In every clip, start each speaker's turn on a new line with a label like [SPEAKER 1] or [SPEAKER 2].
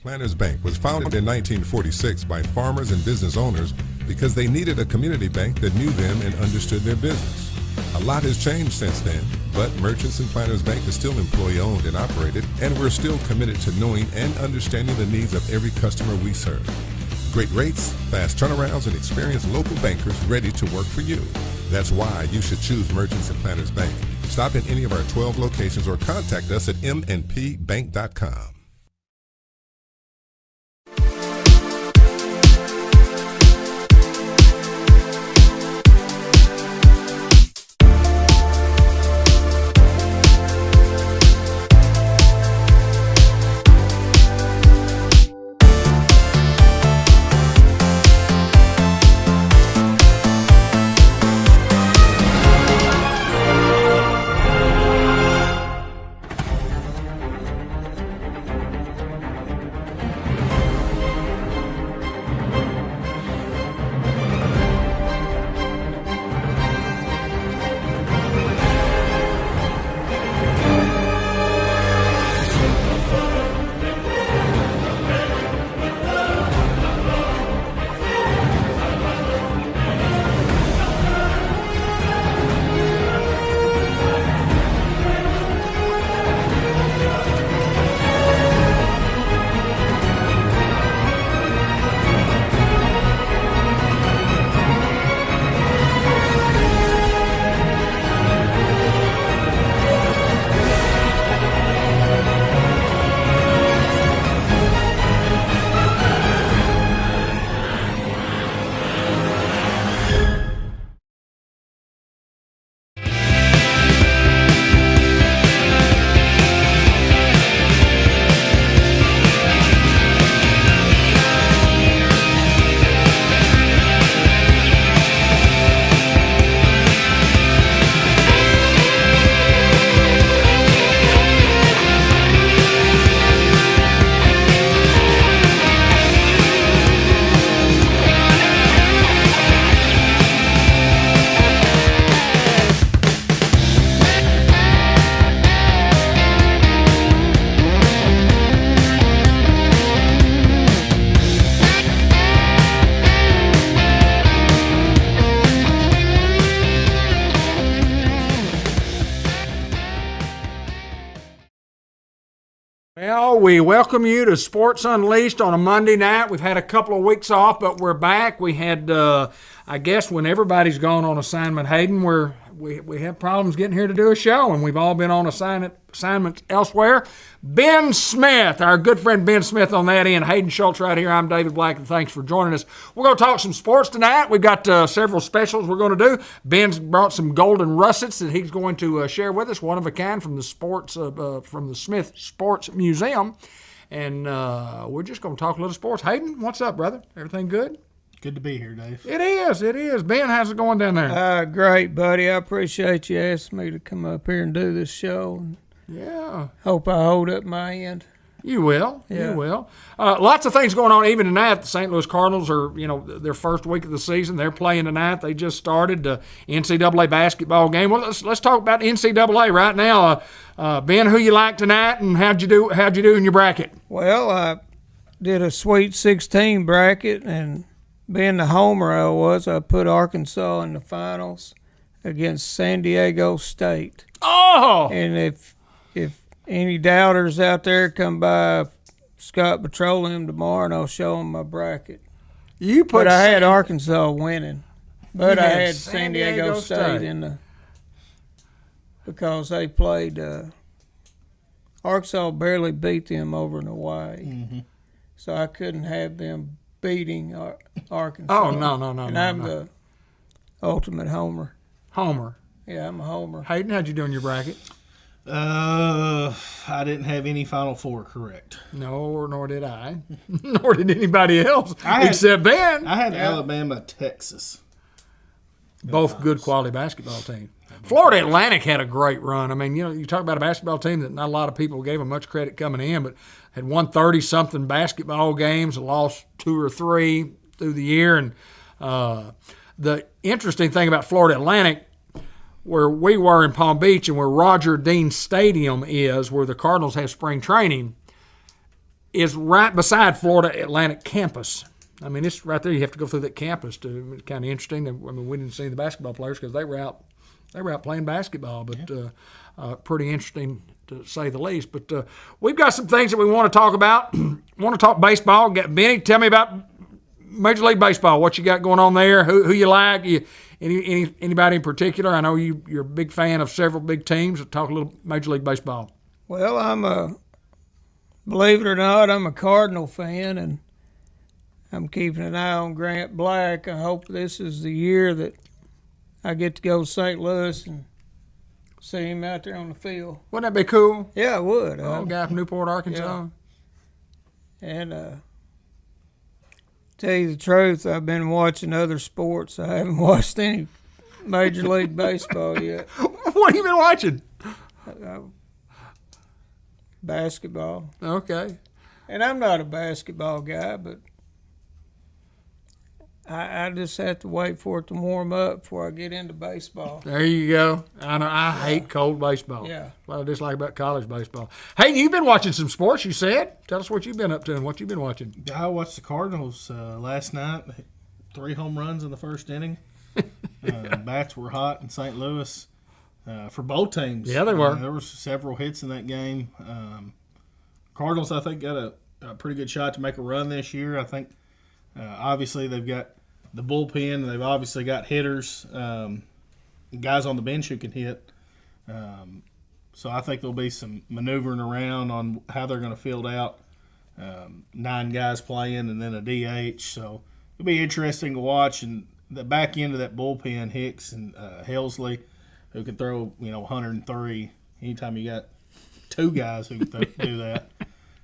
[SPEAKER 1] Planters Bank was founded in 1946 by farmers and business owners because they needed a community bank that knew them and understood their business. A lot has changed since then, but Merchants and Planters Bank is still employee-owned and operated, and we're still committed to knowing and understanding the needs of every customer we serve. Great rates, fast turnarounds, and experienced local bankers ready to work for you. That's why you should choose Merchants and Planters Bank. Stop in any of our 12 locations or contact us at mnpbank.com.
[SPEAKER 2] Well, we welcome you to Sports Unleashed on a Monday night. We've had a couple of weeks off, but we're back. We had, I guess, when everybody's gone on assignment, Hayden, we have problems getting here to do a show, and we've all been on assignments elsewhere. Ben Smith, our good friend Ben Smith on that end. Hayden Schultz right here. I'm David Black, and thanks for joining us. We're going to talk some sports tonight. We've got several specials we're going to do. Ben's brought some golden russets that he's going to share with us, one of a kind from the Smith Sports Museum. And we're just going to talk a little sports. Hayden, what's up, brother? Everything good?
[SPEAKER 3] Good to be here, Dave.
[SPEAKER 2] It is. Ben, how's it going down there?
[SPEAKER 4] Great, buddy. I appreciate you asking me to come up here and do this show.
[SPEAKER 2] Yeah.
[SPEAKER 4] Hope I hold up my end.
[SPEAKER 2] You will.
[SPEAKER 4] Yeah.
[SPEAKER 2] You will. Lots of things going on even tonight. The St. Louis Cardinals are, their first week of the season. They're playing tonight. They just started the NCAA basketball game. Well, let's talk about NCAA right now. Ben, who you like tonight, and how'd you do in your bracket?
[SPEAKER 4] Well, I did a Sweet 16 bracket, and being the homer I put Arkansas in the finals against San Diego State.
[SPEAKER 2] Oh!
[SPEAKER 4] And if any doubters out there come by Scott Petroleum tomorrow, and I'll show them my bracket. But I had Arkansas winning. But I had San Diego State in because they played Arkansas barely beat them over in Hawaii. Mm-hmm. So I couldn't have them beating Arkansas.
[SPEAKER 2] Oh, no.
[SPEAKER 4] And I'm the ultimate homer.
[SPEAKER 2] Homer.
[SPEAKER 4] Yeah, I'm a homer.
[SPEAKER 2] Hayden, how'd you do in your bracket?
[SPEAKER 3] I didn't have any Final Four correct.
[SPEAKER 2] No, nor did I. Nor did anybody else except Ben.
[SPEAKER 3] I had Alabama, Texas.
[SPEAKER 2] Both good quality basketball teams. Florida Atlantic had a great run. I mean, you talk about a basketball team that not a lot of people gave them much credit coming in, but had won 30-something basketball games, lost 2 or 3 through the year. And the interesting thing about Florida Atlantic, where we were in Palm Beach and where Roger Dean Stadium is, where the Cardinals have spring training, is right beside Florida Atlantic campus. I mean, it's right there. You have to go through that campus to. It's kind of interesting. I mean, we didn't see the basketball players because they were out playing basketball, but pretty interesting to say the least. But we've got some things that we want to talk about. Want to talk baseball? Benny, tell me about Major League Baseball. What you got going on there? Who you like? Anybody in particular? I know you're a big fan of several big teams. Talk a little Major League Baseball.
[SPEAKER 4] Well, believe it or not, I'm a Cardinal fan, and I'm keeping an eye on Grant Black. I hope this is the year that I get to go to St. Louis and see him out there on the field.
[SPEAKER 2] Wouldn't that be cool?
[SPEAKER 4] Yeah, I would.
[SPEAKER 2] Guy from Newport, Arkansas.
[SPEAKER 4] Yeah. And tell you the truth, I've been watching other sports. I haven't watched any Major League Baseball yet.
[SPEAKER 2] What have you been watching?
[SPEAKER 4] Basketball.
[SPEAKER 2] Okay.
[SPEAKER 4] And I'm not a basketball guy, but I just have to wait for it to warm up before I get into baseball.
[SPEAKER 2] There you go. I know I hate cold baseball.
[SPEAKER 4] Yeah.
[SPEAKER 2] What I dislike about college baseball. Hey, you've been watching some sports, you said. Tell us what you've been up to and what you've been watching.
[SPEAKER 3] I watched the Cardinals last night. 3 home runs in the first inning. Bats were hot in St. Louis for both teams.
[SPEAKER 2] Yeah, they were.
[SPEAKER 3] There were several hits in that game. Cardinals, I think, got a pretty good shot to make a run this year. I think, obviously, they've got the bullpen. They've obviously got hitters, guys on the bench who can hit. So I think there'll be some maneuvering around on how they're going to field out 9 guys playing and then a DH. So it'll be interesting to watch. And the back end of that bullpen, Hicks and Helsley, who can throw 103. Anytime you got 2 guys who can do that.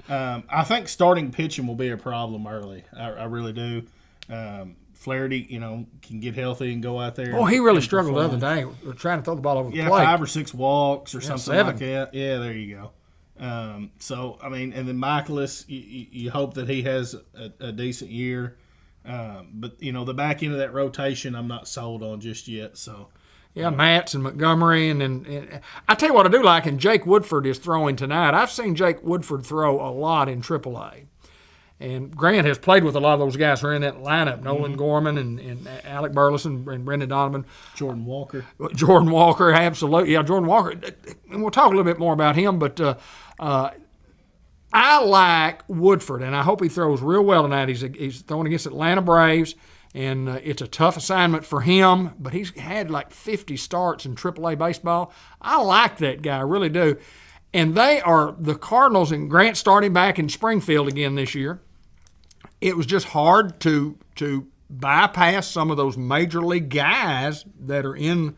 [SPEAKER 3] I think starting pitching will be a problem early. I really do. Flaherty, can get healthy and go out there.
[SPEAKER 2] Oh, he really struggled the other day. We're trying to throw the ball over the plate.
[SPEAKER 3] 5 or 6 walks or something
[SPEAKER 2] 7.
[SPEAKER 3] like that. Yeah, there you go. So, I mean, and then Michaelis, you hope that he has a decent year. But, the back end of that rotation I'm not sold on just yet. So,
[SPEAKER 2] yeah, Matz and Montgomery. And I tell you what I do like, and Jake Woodford is throwing tonight. I've seen Jake Woodford throw a lot in AAA. And Grant has played with a lot of those guys who are in that lineup, Nolan Gorman and Alec Burleson and Brendan Donovan.
[SPEAKER 3] Jordan
[SPEAKER 2] Walker, absolutely. Yeah, Jordan Walker. And we'll talk a little bit more about him, but I like Woodford, and I hope he throws real well tonight. He's throwing against Atlanta Braves, and it's a tough assignment for him, but he's had like 50 starts in AAA baseball. I like that guy, I really do. And they are the Cardinals, and Grant starting back in Springfield again this year. It was just hard to bypass some of those major league guys that are in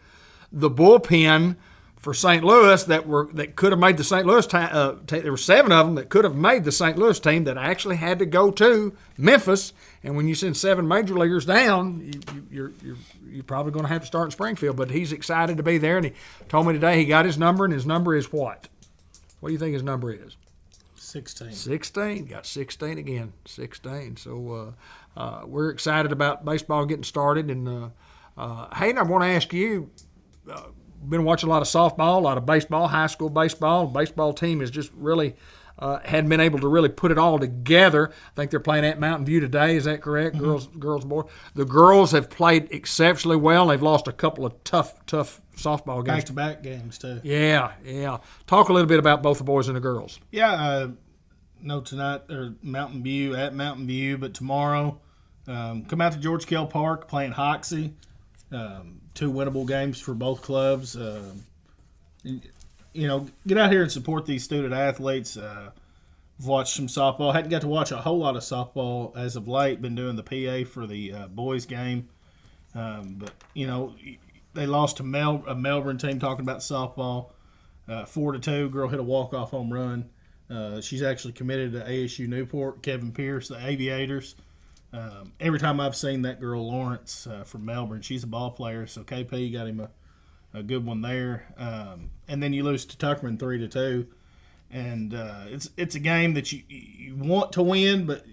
[SPEAKER 2] the bullpen for St. Louis that could have made the St. Louis team. There were 7 of them that could have made the St. Louis team that actually had to go to Memphis. And when you send 7 major leaguers down, you're probably going to have to start in Springfield. But he's excited to be there, and he told me today he got his number, and his number is what? What do you think his number is?
[SPEAKER 3] 16.
[SPEAKER 2] 16. Got 16 again. 16. So we're excited about baseball getting started. And Hayden, I want to ask you. Been watching a lot of softball, a lot of baseball, high school baseball. The baseball team has just really hadn't been able to really put it all together. I think they're playing at Mountain View today. Is that correct? Mm-hmm. Girls, boys. The girls have played exceptionally well. They've lost a couple of tough softball games.
[SPEAKER 3] Back-to-back games too.
[SPEAKER 2] Yeah. Talk a little bit about both the boys and the girls.
[SPEAKER 3] Yeah, no tonight or Mountain View, but tomorrow, come out to George Kell Park playing Hoxie. 2 winnable games for both clubs. Get out here and support these student athletes. Watch some softball. Hadn't got to watch a whole lot of softball as of late. Been doing the PA for the boys game. But, they lost to a Melbourne team talking about softball. 4-2. Girl hit a walk-off home run. She's actually committed to ASU Newport. Kevin Pierce, the Aviators. Every time I've seen that girl Lawrence from Melbourne, she's a ball player. So KP got him a good one there. And then you lose to Tuckerman 3-2, and it's a game that you want to win, but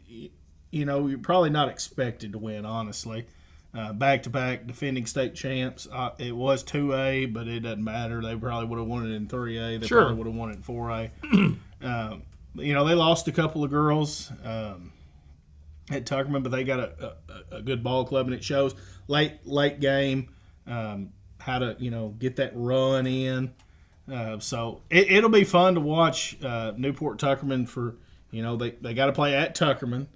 [SPEAKER 3] you're probably not expected to win. Honestly, back-to-back defending state champs. It was 2A, but it doesn't matter. They probably would have won it in 3A. They probably would have won it in 4A. you know, they lost a couple of girls at Tuckerman, but they got a good ball club, and it shows late game how to, you know, get that run in. So it'll be fun to watch Newport Tuckerman for, you know, they got to play at Tuckerman,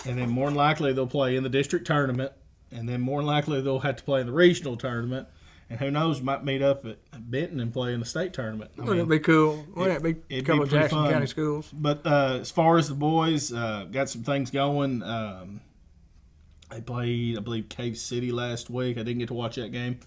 [SPEAKER 3] and then more than likely they'll play in the district tournament, and then more than likely they'll have to play in the regional tournament. And who knows, might meet up at Benton and play in the state tournament.
[SPEAKER 2] Wouldn't it be cool? Wouldn't it be a couple of Jackson
[SPEAKER 3] fun.
[SPEAKER 2] County schools?
[SPEAKER 3] But as far as the boys, got some things going. They played, I believe, Cave City last week. I didn't get to watch that game.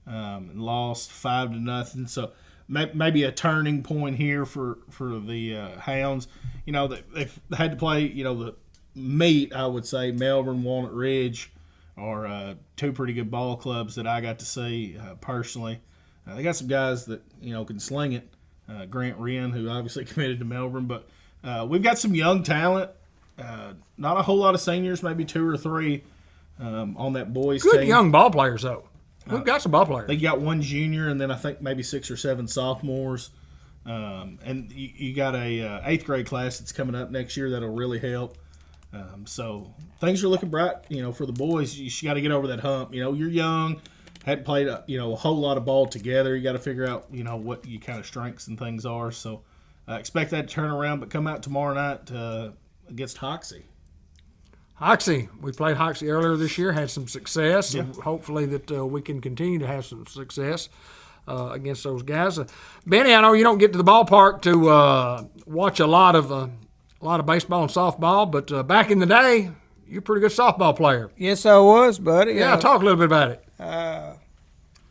[SPEAKER 3] And lost 5-0. So maybe a turning point here for the Hounds. You know, they've had to play, you know, the meet, I would say, Melbourne, Walnut Ridge, are two pretty good ball clubs that I got to see personally. They got some guys that, you know, can sling it. Grant Wren, who obviously committed to Melbourne. But we've got some young talent. Not a whole lot of seniors, maybe 2 or 3 on that boys team.
[SPEAKER 2] Good young ball players, though. We've got some ball players.
[SPEAKER 3] They got 1 junior, and then I think maybe 6 or 7 sophomores. And you got a 8th grade class that's coming up next year that'll really help. So things are looking bright, you know, for the boys. You got to get over that hump. You know, you're young, hadn't played, you know, a whole lot of ball together. You got to figure out, you know, what your kind of strengths and things are. So expect that to turn around, but come out tomorrow night against Hoxie.
[SPEAKER 2] Hoxie, we played Hoxie earlier this year, had some success.
[SPEAKER 3] Yeah.
[SPEAKER 2] And hopefully that we can continue to have some success against those guys. Benny, I know you don't get to the ballpark to watch a lot of baseball and softball, but back in the day, you're a pretty good softball player.
[SPEAKER 4] Yes, I was, buddy.
[SPEAKER 2] Yeah, talk a little bit about it.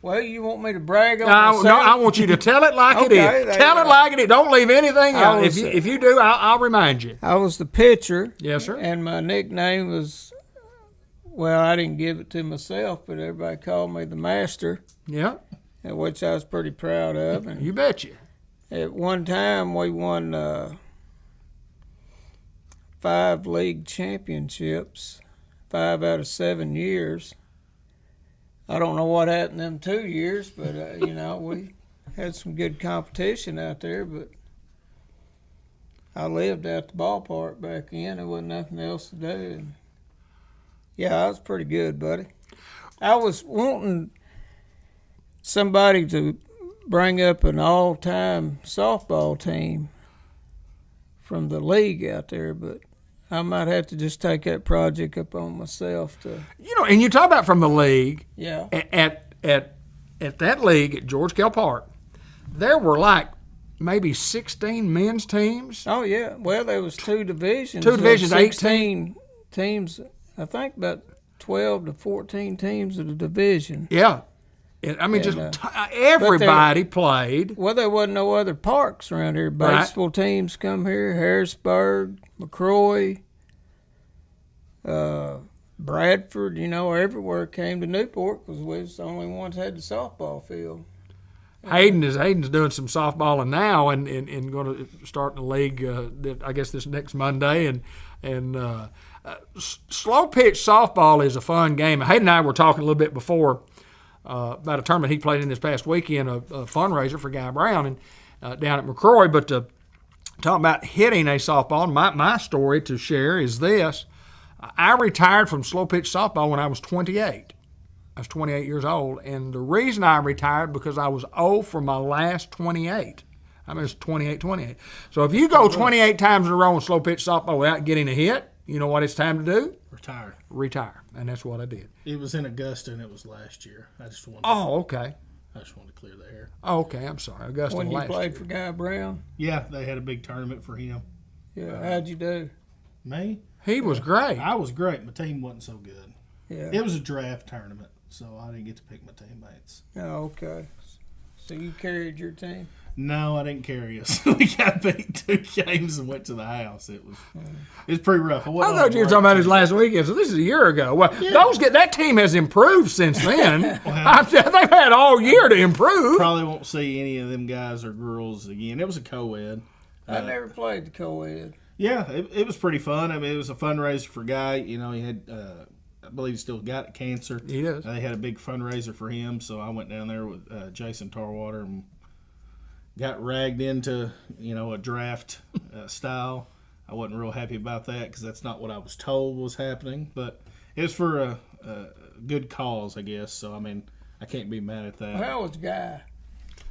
[SPEAKER 4] Well, you want me to brag on myself?
[SPEAKER 2] No, I want you to tell it like
[SPEAKER 4] Okay,
[SPEAKER 2] it is. Tell it like it is. Don't leave anything out. If you do, I'll remind you.
[SPEAKER 4] I was the pitcher.
[SPEAKER 2] Yes, sir.
[SPEAKER 4] And my nickname was, well, I didn't give it to myself, but everybody called me the Master,
[SPEAKER 2] Yeah,
[SPEAKER 4] which I was pretty proud of. And
[SPEAKER 2] you bet you.
[SPEAKER 4] at one time, we won 5 league championships, 5 out of 7 years. I don't know what happened them 2 years, but, you know, we had some good competition out there. But I lived at the ballpark back then. There wasn't nothing else to do. And yeah, I was pretty good, buddy. I was wanting somebody to bring up an all-time softball team from the league out there, but I might have to just take that project up on myself to.
[SPEAKER 2] You know, and you talk about from the league.
[SPEAKER 4] Yeah.
[SPEAKER 2] At that league at George Kell Park, there were like maybe 16 men's teams.
[SPEAKER 4] Oh yeah. Well, there was 2 divisions.
[SPEAKER 2] 2 divisions,
[SPEAKER 4] 16 teams. I think about 12 to 14 teams of the division.
[SPEAKER 2] Yeah. I mean, everybody played.
[SPEAKER 4] Well, there wasn't no other parks around here. Batesville teams come here, Harrisburg, McCroy, Bradford, you know, everywhere came to Newport because we was the only ones that had the softball field.
[SPEAKER 2] Hayden's doing some softballing now and going to start in the league, I guess, this next Monday. And slow pitch softball is a fun game. Hayden and I were talking a little bit before about a tournament he played in this past weekend, a fundraiser for Guy Brown and down at McCroy. But talking about hitting a softball, my story to share is this. I retired from slow pitch softball when I was 28. I was 28 years old, and the reason I retired because I was 0 for my last 28. I mean, it's 28. So if you go 28 times in a row in slow pitch softball without getting a hit, you know what it's time to do? Retire. And that's what I did.
[SPEAKER 3] It was in Augusta, and it was last year. I just wanted to clear the air.
[SPEAKER 2] Oh, okay. I'm sorry. Augusta
[SPEAKER 4] When you
[SPEAKER 2] last
[SPEAKER 4] played
[SPEAKER 2] year.
[SPEAKER 4] for Guy Brown?
[SPEAKER 3] Yeah, they had a big tournament for him.
[SPEAKER 4] Yeah. How'd you do?
[SPEAKER 3] Me?
[SPEAKER 2] He was great.
[SPEAKER 3] I was great. My team wasn't so good.
[SPEAKER 4] Yeah.
[SPEAKER 3] It was a draft tournament, so I didn't get to pick my teammates.
[SPEAKER 4] Oh, okay. So you carried your team?
[SPEAKER 3] No, I didn't carry us. We got beat 2 games and went to the house. It was pretty rough.
[SPEAKER 2] I thought you were talking about his last weekend, so this is a year ago. Well, that team has improved since then. They've had all year to improve.
[SPEAKER 3] Probably won't see any of them guys or girls again. It was a co-ed.
[SPEAKER 4] I never played the co-ed.
[SPEAKER 3] Yeah, it was pretty fun. I mean, it was a fundraiser for Guy. You know, he had, I believe he still got cancer.
[SPEAKER 2] He does.
[SPEAKER 3] They had a big fundraiser for him, so I went down there with Jason Tarwater and got ragged into, a draft style. I wasn't real happy about that because that's not what I was told was happening. But it was for a good cause, I guess. So, I mean, I can't be mad at that.
[SPEAKER 4] How was Guy?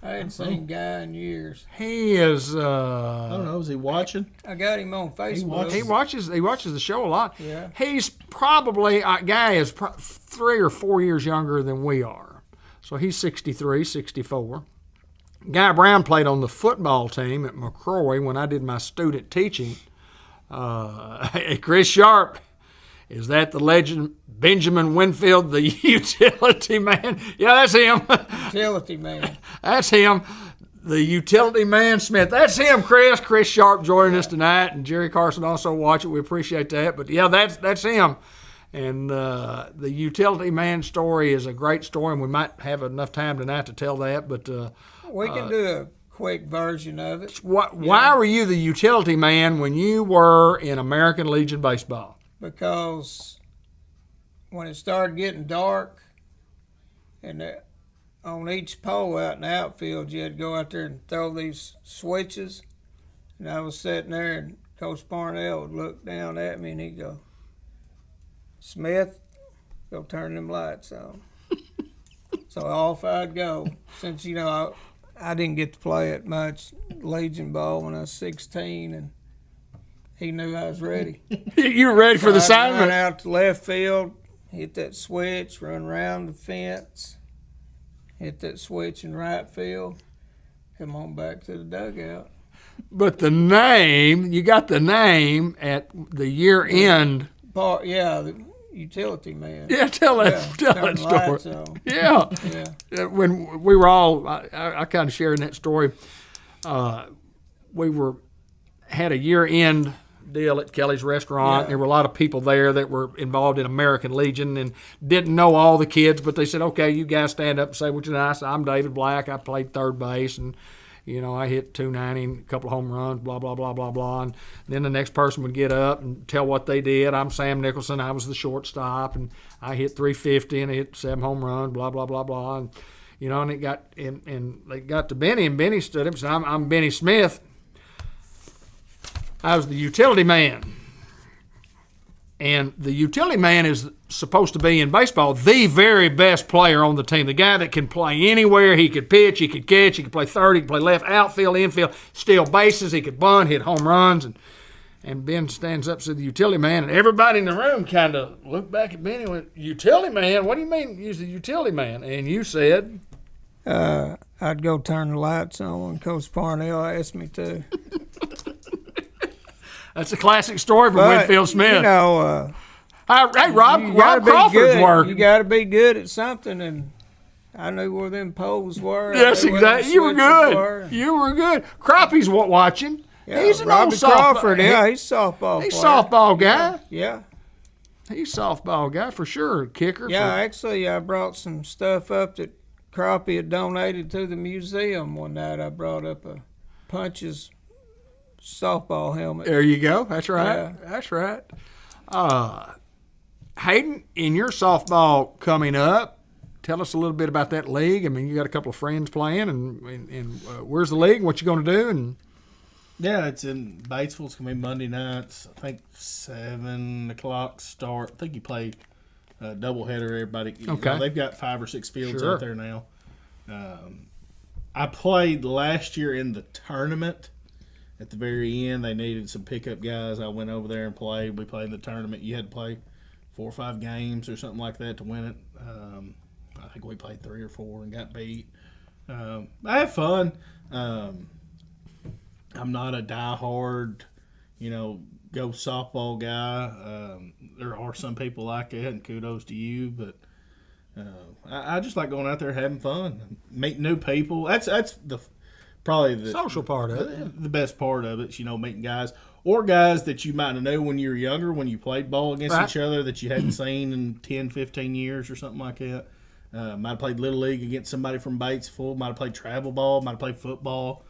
[SPEAKER 4] I hadn't seen Guy in years.
[SPEAKER 2] He is.
[SPEAKER 3] I don't know. Is he watching?
[SPEAKER 4] I got him on Facebook.
[SPEAKER 2] He watches the show a lot.
[SPEAKER 4] Yeah.
[SPEAKER 2] He's probably Guy is 3 or 4 years younger than we are, so he's 63, 64. Guy Brown played on the football team at McCrory when I did my student teaching. Chris Sharp, is that the legend Benjamin Winfield, the utility man? Yeah, that's him.
[SPEAKER 4] Utility man.
[SPEAKER 2] That's him. The utility man Smith. That's him, Chris. Chris Sharp joining us tonight, and Jerry Carson also watching. We appreciate that. But yeah, that's him. And the utility man story is a great story, and we might have enough time tonight to tell that. But
[SPEAKER 4] we can do a quick version of it.
[SPEAKER 2] Why were you the utility man when you were in American Legion baseball?
[SPEAKER 4] Because when it started getting dark, and on each pole out in the outfield, you had to go out there and throw these switches. And I was sitting there, and Coach Parnell would look down at me, and he'd go, "Smith, go turn them lights on." So off I'd go. Since, I didn't get to play it much Legion ball when I was 16, and he knew I was ready.
[SPEAKER 2] You were ready for the assignment?
[SPEAKER 4] Run out to left field, hit that switch, run around the fence, hit that switch in right field, come on back to the dugout.
[SPEAKER 2] But the name, you got the name at the year end.
[SPEAKER 4] The utility man.
[SPEAKER 2] Yeah, tell that story. Yeah. When we were all, I kind of shared in that story. We had a year end deal at Kelly's Restaurant.
[SPEAKER 4] Yeah.
[SPEAKER 2] There were a lot of people there that were involved in American Legion and didn't know all the kids, but they said, "Okay, you guys stand up and say what you know." I said, "I'm David Black. I played third base, and I hit 290 and a couple of home runs, blah, blah, blah, blah, blah." And then the next person would get up and tell what they did. "I'm Sam Nicholson. I was the shortstop, and I hit 350 and I hit 7 home runs, blah, blah, blah, blah." And, and it got and they got to Benny, and Benny stood up and said, I'm Benny Smith. I was the utility man. And the utility man is supposed to be in baseball the very best player on the team, the guy that can play anywhere. He could pitch, he could catch, he could play third, he could play left, outfield, infield, steal bases, he could bunt, hit home runs. And Ben stands up to the utility man, and everybody in the room kind of looked back at Benny and went, "Utility man? What do you mean you're the utility man?" And you said?
[SPEAKER 4] I'd go turn the lights on when Coach Parnell asked me to.
[SPEAKER 2] That's a classic story from Winfield Smith.
[SPEAKER 4] Hey,
[SPEAKER 2] Rob Crawford's work.
[SPEAKER 4] You got to be good at something, and I knew where them poles were.
[SPEAKER 2] Yes, exactly. You were good. You were good. Crappie's watching.
[SPEAKER 4] Yeah,
[SPEAKER 2] he's an
[SPEAKER 4] Robbie
[SPEAKER 2] old softball.
[SPEAKER 4] Crawford. Yeah, he's softball.
[SPEAKER 2] He's
[SPEAKER 4] player.
[SPEAKER 2] softball guy.
[SPEAKER 4] Yeah.
[SPEAKER 2] He's softball guy for sure. Kicker.
[SPEAKER 4] Yeah, actually, I brought some stuff up that Crappie had donated to the museum one night. I brought up a Punch's softball helmet.
[SPEAKER 2] There you go. That's right.
[SPEAKER 4] Yeah.
[SPEAKER 2] That's right. Hayden, in your softball coming up, tell us a little bit about that league. I mean, you got a couple of friends playing, and where's the league? What you going to do? And
[SPEAKER 3] yeah, it's in Batesville. It's going to be Monday nights. I think 7 o'clock start. I think you play a doubleheader. Everybody,
[SPEAKER 2] okay.
[SPEAKER 3] They've got 5 or 6 fields
[SPEAKER 2] Sure.
[SPEAKER 3] out there now. I played last year in the tournament. At the very end, they needed some pickup guys. I went over there and played. We played in the tournament. You had to play 4 or 5 games or something like that to win it. I think we played 3 or 4 and got beat. I have fun. I'm not a diehard, go softball guy. There are some people like that, and kudos to you. But I just like going out there having fun, meeting new people. That's probably the
[SPEAKER 2] social part of it.
[SPEAKER 3] The best part of it, meeting guys or guys that you might have known when you were younger, when you played ball against
[SPEAKER 2] Right.
[SPEAKER 3] each other that you hadn't seen in 10, 15 years or something like that. Might have played Little League against somebody from Batesville, might have played travel ball, might have played football.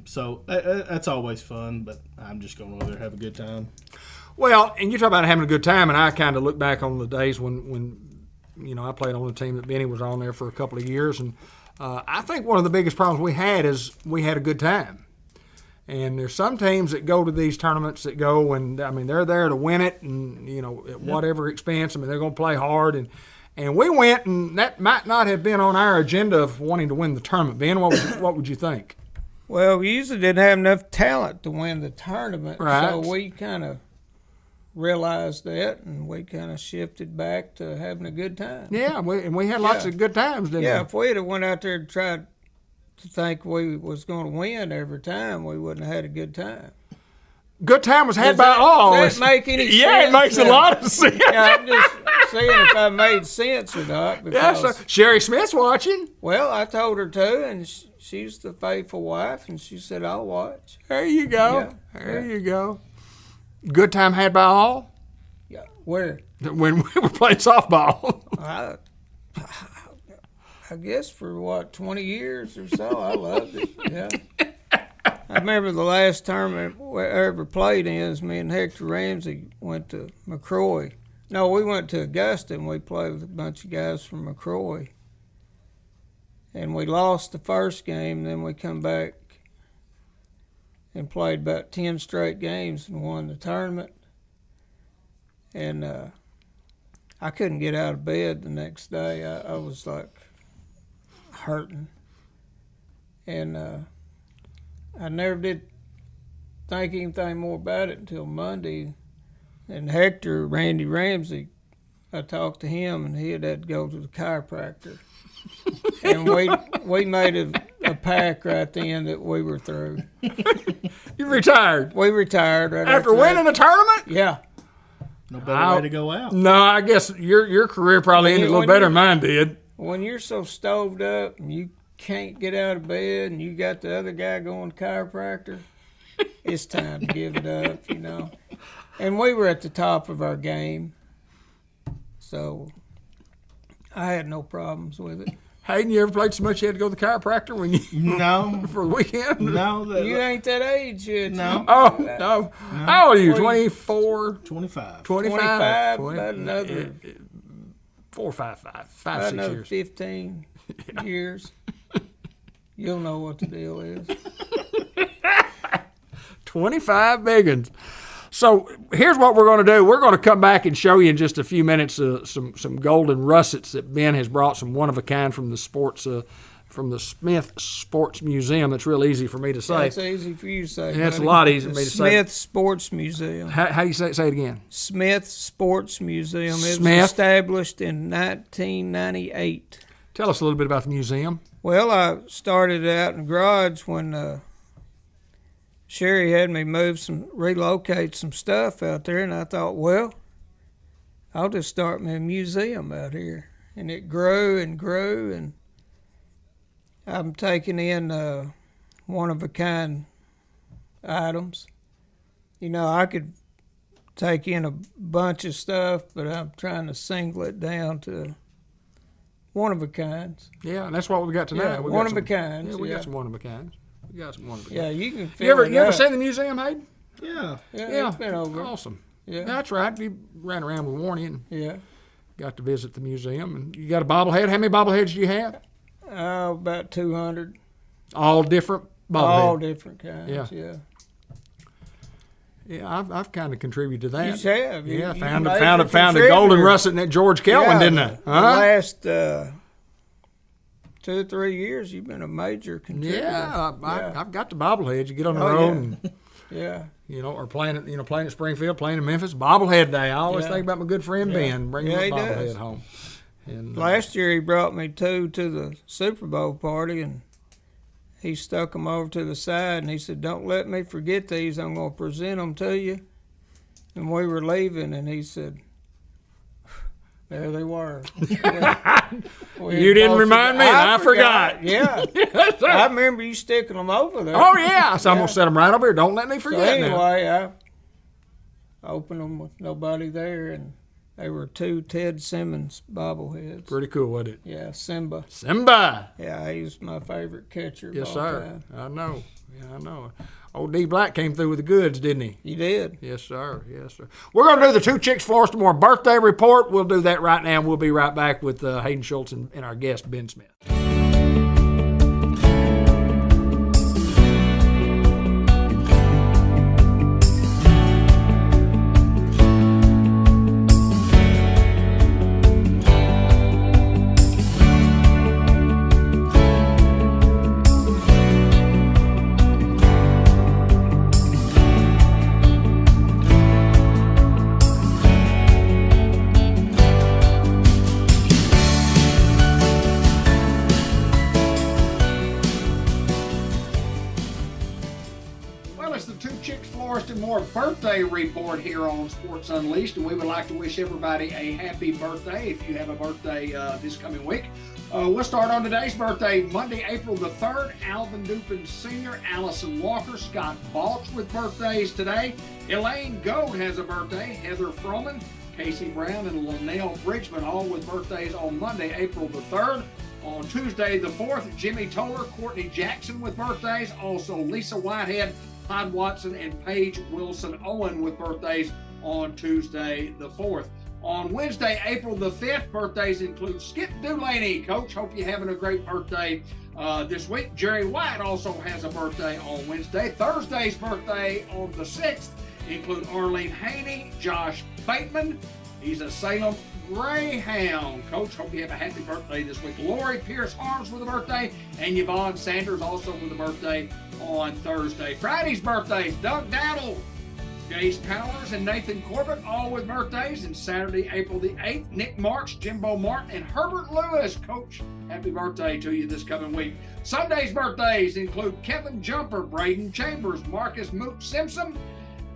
[SPEAKER 3] So that's always fun, but I'm just going over there to have a good time.
[SPEAKER 2] Well, and you talk about having a good time, and I kind of look back on the days when I played on the team that Benny was on there for a couple of years, and I think one of the biggest problems we had is we had a good time. And there's some teams that go to these tournaments that go and, I mean, they're there to win it and, you know, at whatever expense. I mean, they're going to play hard. And we went, and that might not have been on our agenda of wanting to win the tournament. Ben, what would you think?
[SPEAKER 4] Well, we usually didn't have enough talent to win the tournament.
[SPEAKER 2] Right.
[SPEAKER 4] So we kind of realized that, and we kind of shifted back to having a good time.
[SPEAKER 2] Yeah, we had lots of good times, didn't we?
[SPEAKER 4] Yeah, if we'd have went out there and tried to think we was going to win every time, we wouldn't have had a good time.
[SPEAKER 2] Good time was had by all.
[SPEAKER 4] Does that make any sense?
[SPEAKER 2] Yeah, it makes a lot of sense.
[SPEAKER 4] Yeah, I'm just seeing if I made sense or not. Because,
[SPEAKER 2] Yeah, so Sherry Smith's watching.
[SPEAKER 4] well, I told her to, and she's the faithful wife, and she said, I'll watch.
[SPEAKER 2] There you go.
[SPEAKER 4] Yeah,
[SPEAKER 2] There you go. Good time had by all
[SPEAKER 4] Yeah, where?
[SPEAKER 2] when we were playing softball.
[SPEAKER 4] I guess for 20 years or so, I loved it. Yeah. I remember the last tournament I ever played in is me and Hector Ramsey went to McCroy. No, we went to Augusta and we played with a bunch of guys from McCroy. And we lost the first game, then we come back and played about 10 straight games and won the tournament. And I couldn't get out of bed the next day. I was like hurting. And I never did think anything more about it until Monday. And Hector, Randy Ramsey, I talked to him, and he had to go to the chiropractor. And we made a pact right then that we were through.
[SPEAKER 2] You retired
[SPEAKER 4] We retired right
[SPEAKER 2] after winning a tournament?
[SPEAKER 4] Yeah.
[SPEAKER 3] No better way to go out.
[SPEAKER 2] No, I guess your career probably ended a little better than mine did.
[SPEAKER 4] When you're so stoved up and you can't get out of bed and you got the other guy going to chiropractor, it's time to give it up, you know. And we were at the top of our game, so I had no problems with it.
[SPEAKER 2] Hayden, you ever played so much you had to go to the chiropractor when you
[SPEAKER 3] No.
[SPEAKER 2] for the weekend?
[SPEAKER 3] No.
[SPEAKER 4] You ain't that age yet.
[SPEAKER 3] No.
[SPEAKER 2] Oh, no. How old are you? 24?
[SPEAKER 3] 25.
[SPEAKER 2] 25?
[SPEAKER 4] 25, about another,
[SPEAKER 2] 4, 5,
[SPEAKER 4] about
[SPEAKER 2] 6
[SPEAKER 4] another
[SPEAKER 2] years.
[SPEAKER 4] 15 years. You'll know what the deal is.
[SPEAKER 2] 25 biggins. So here's what we're going to do. We're going to come back and show you in just a few minutes some golden russets that Ben has brought, some one of a kind from the Smith Sports Museum. That's real easy for me to say.
[SPEAKER 4] That's easy for you to say.
[SPEAKER 2] Yeah, it's
[SPEAKER 4] buddy.
[SPEAKER 2] a lot easier for me to say.
[SPEAKER 4] Smith Sports Museum.
[SPEAKER 2] How you say it again?
[SPEAKER 4] Smith Sports Museum. It
[SPEAKER 2] Smith?
[SPEAKER 4] was established in 1998.
[SPEAKER 2] Tell us a little bit about the museum.
[SPEAKER 4] Well, I started out in the garage when Sherry had me relocate some stuff out there, and I thought, well, I'll just start me a museum out here. And it grew and grew, and I'm taking in one-of-a-kind items. You know, I could take in a bunch of stuff, but I'm trying to single it down to one-of-a-kinds.
[SPEAKER 2] Yeah, and that's what we got tonight.
[SPEAKER 4] Yeah,
[SPEAKER 2] We got
[SPEAKER 4] one-of-a-kinds.
[SPEAKER 2] Yeah, we
[SPEAKER 4] yeah.
[SPEAKER 2] ast some one-of-a-kinds. We got some one-of-a-kinds.
[SPEAKER 4] Yeah, you can fill
[SPEAKER 2] You
[SPEAKER 4] it
[SPEAKER 2] ever
[SPEAKER 4] up.
[SPEAKER 2] seen the museum, Hayden?
[SPEAKER 3] Yeah.
[SPEAKER 4] Yeah, it's been over.
[SPEAKER 2] Awesome.
[SPEAKER 4] Yeah.
[SPEAKER 2] That's right. You ran around with Warnie and
[SPEAKER 4] Yeah.
[SPEAKER 2] got to visit the museum. And you got a bobblehead. How many bobbleheads do you have?
[SPEAKER 4] About 200.
[SPEAKER 2] All different bobbleheads.
[SPEAKER 4] All different kinds.
[SPEAKER 2] Yeah.
[SPEAKER 4] Yeah.
[SPEAKER 2] Yeah, I've kind of contributed to that.
[SPEAKER 4] You have.
[SPEAKER 2] Yeah,
[SPEAKER 4] You
[SPEAKER 2] found
[SPEAKER 4] major
[SPEAKER 2] a golden
[SPEAKER 4] contributor.
[SPEAKER 2] russet in that George Kelvin, didn't I?
[SPEAKER 4] The last 2 or 3 years, you've been a major contributor.
[SPEAKER 2] Yeah, I've got the bobbleheads. You get on the
[SPEAKER 4] Oh,
[SPEAKER 2] road,
[SPEAKER 4] yeah.
[SPEAKER 2] and,
[SPEAKER 4] Yeah.
[SPEAKER 2] or playing at Springfield, playing in Memphis. Bobblehead day. I always
[SPEAKER 4] Yeah.
[SPEAKER 2] think about my good friend Ben, bringing
[SPEAKER 4] Yeah,
[SPEAKER 2] my
[SPEAKER 4] he
[SPEAKER 2] bobblehead
[SPEAKER 4] does.
[SPEAKER 2] home. And
[SPEAKER 4] Last year, he brought me 2 to the Super Bowl party, and he stuck them over to the side, and he said, "Don't let me forget these. I'm going to present them to you." And we were leaving, and he said, there they were.
[SPEAKER 2] You didn't remind me, and I forgot.
[SPEAKER 4] Yeah.
[SPEAKER 2] Yes, sir.
[SPEAKER 4] I remember you sticking them over there.
[SPEAKER 2] Oh yeah, so I'm gonna set them right over here. Don't let me
[SPEAKER 4] So
[SPEAKER 2] forget. now.
[SPEAKER 4] anyway, I opened them with nobody there, and they were 2 Ted Simmons bobbleheads.
[SPEAKER 2] Pretty cool, wasn't it?
[SPEAKER 4] Yeah, Simba.
[SPEAKER 2] Simba.
[SPEAKER 4] Yeah, he was my favorite catcher.
[SPEAKER 2] Yes,
[SPEAKER 4] of all
[SPEAKER 2] sir.
[SPEAKER 4] time.
[SPEAKER 2] I know. Yeah, I know. Old D Black came through with the goods, didn't he?
[SPEAKER 4] You did.
[SPEAKER 2] Yes, sir. Yes, sir. We're going to do the Two Chicks Florista Moore birthday report. We'll do that right now. We'll be right back with Hayden Schultz and our guest, Ben Smith. birthday report here on Sports Unleashed, and we would like to wish everybody a happy birthday if you have a birthday this coming week. We'll start on today's birthday, Monday, April the 3rd. Alvin Dupin Sr., Allison Walker, Scott Balch with birthdays today. Elaine Gold has a birthday. Heather Froman, Casey Brown, and Linnell Bridgman, all with birthdays on Monday, April the 3rd. On Tuesday the 4th, Jimmy Toller, Courtney Jackson with birthdays. Also Lisa Whitehead, Todd Watson, and Paige Wilson Owen with birthdays on Tuesday the 4th. On Wednesday, April the 5th, birthdays include Skip Dulaney. Coach, hope you're having a great birthday this week. Jerry White also has a birthday on Wednesday. Thursday's birthday on the 6th include Arlene Haney, Josh Bateman. He's a Salem Greyhound. Coach, hope you have a happy birthday this week. Lori Pierce Harms with a birthday, and Yvonne Sanders also with a birthday on Thursday. Friday's birthdays, Doug Dowdle, Jace Powers, and Nathan Corbett, all with birthdays. And Saturday, April the 8th, Nick Marks, Jimbo Martin, and Herbert Lewis. Coach, happy birthday to you this coming week. Sunday's birthdays include Kevin Jumper, Braden Chambers, Marcus Mook Simpson,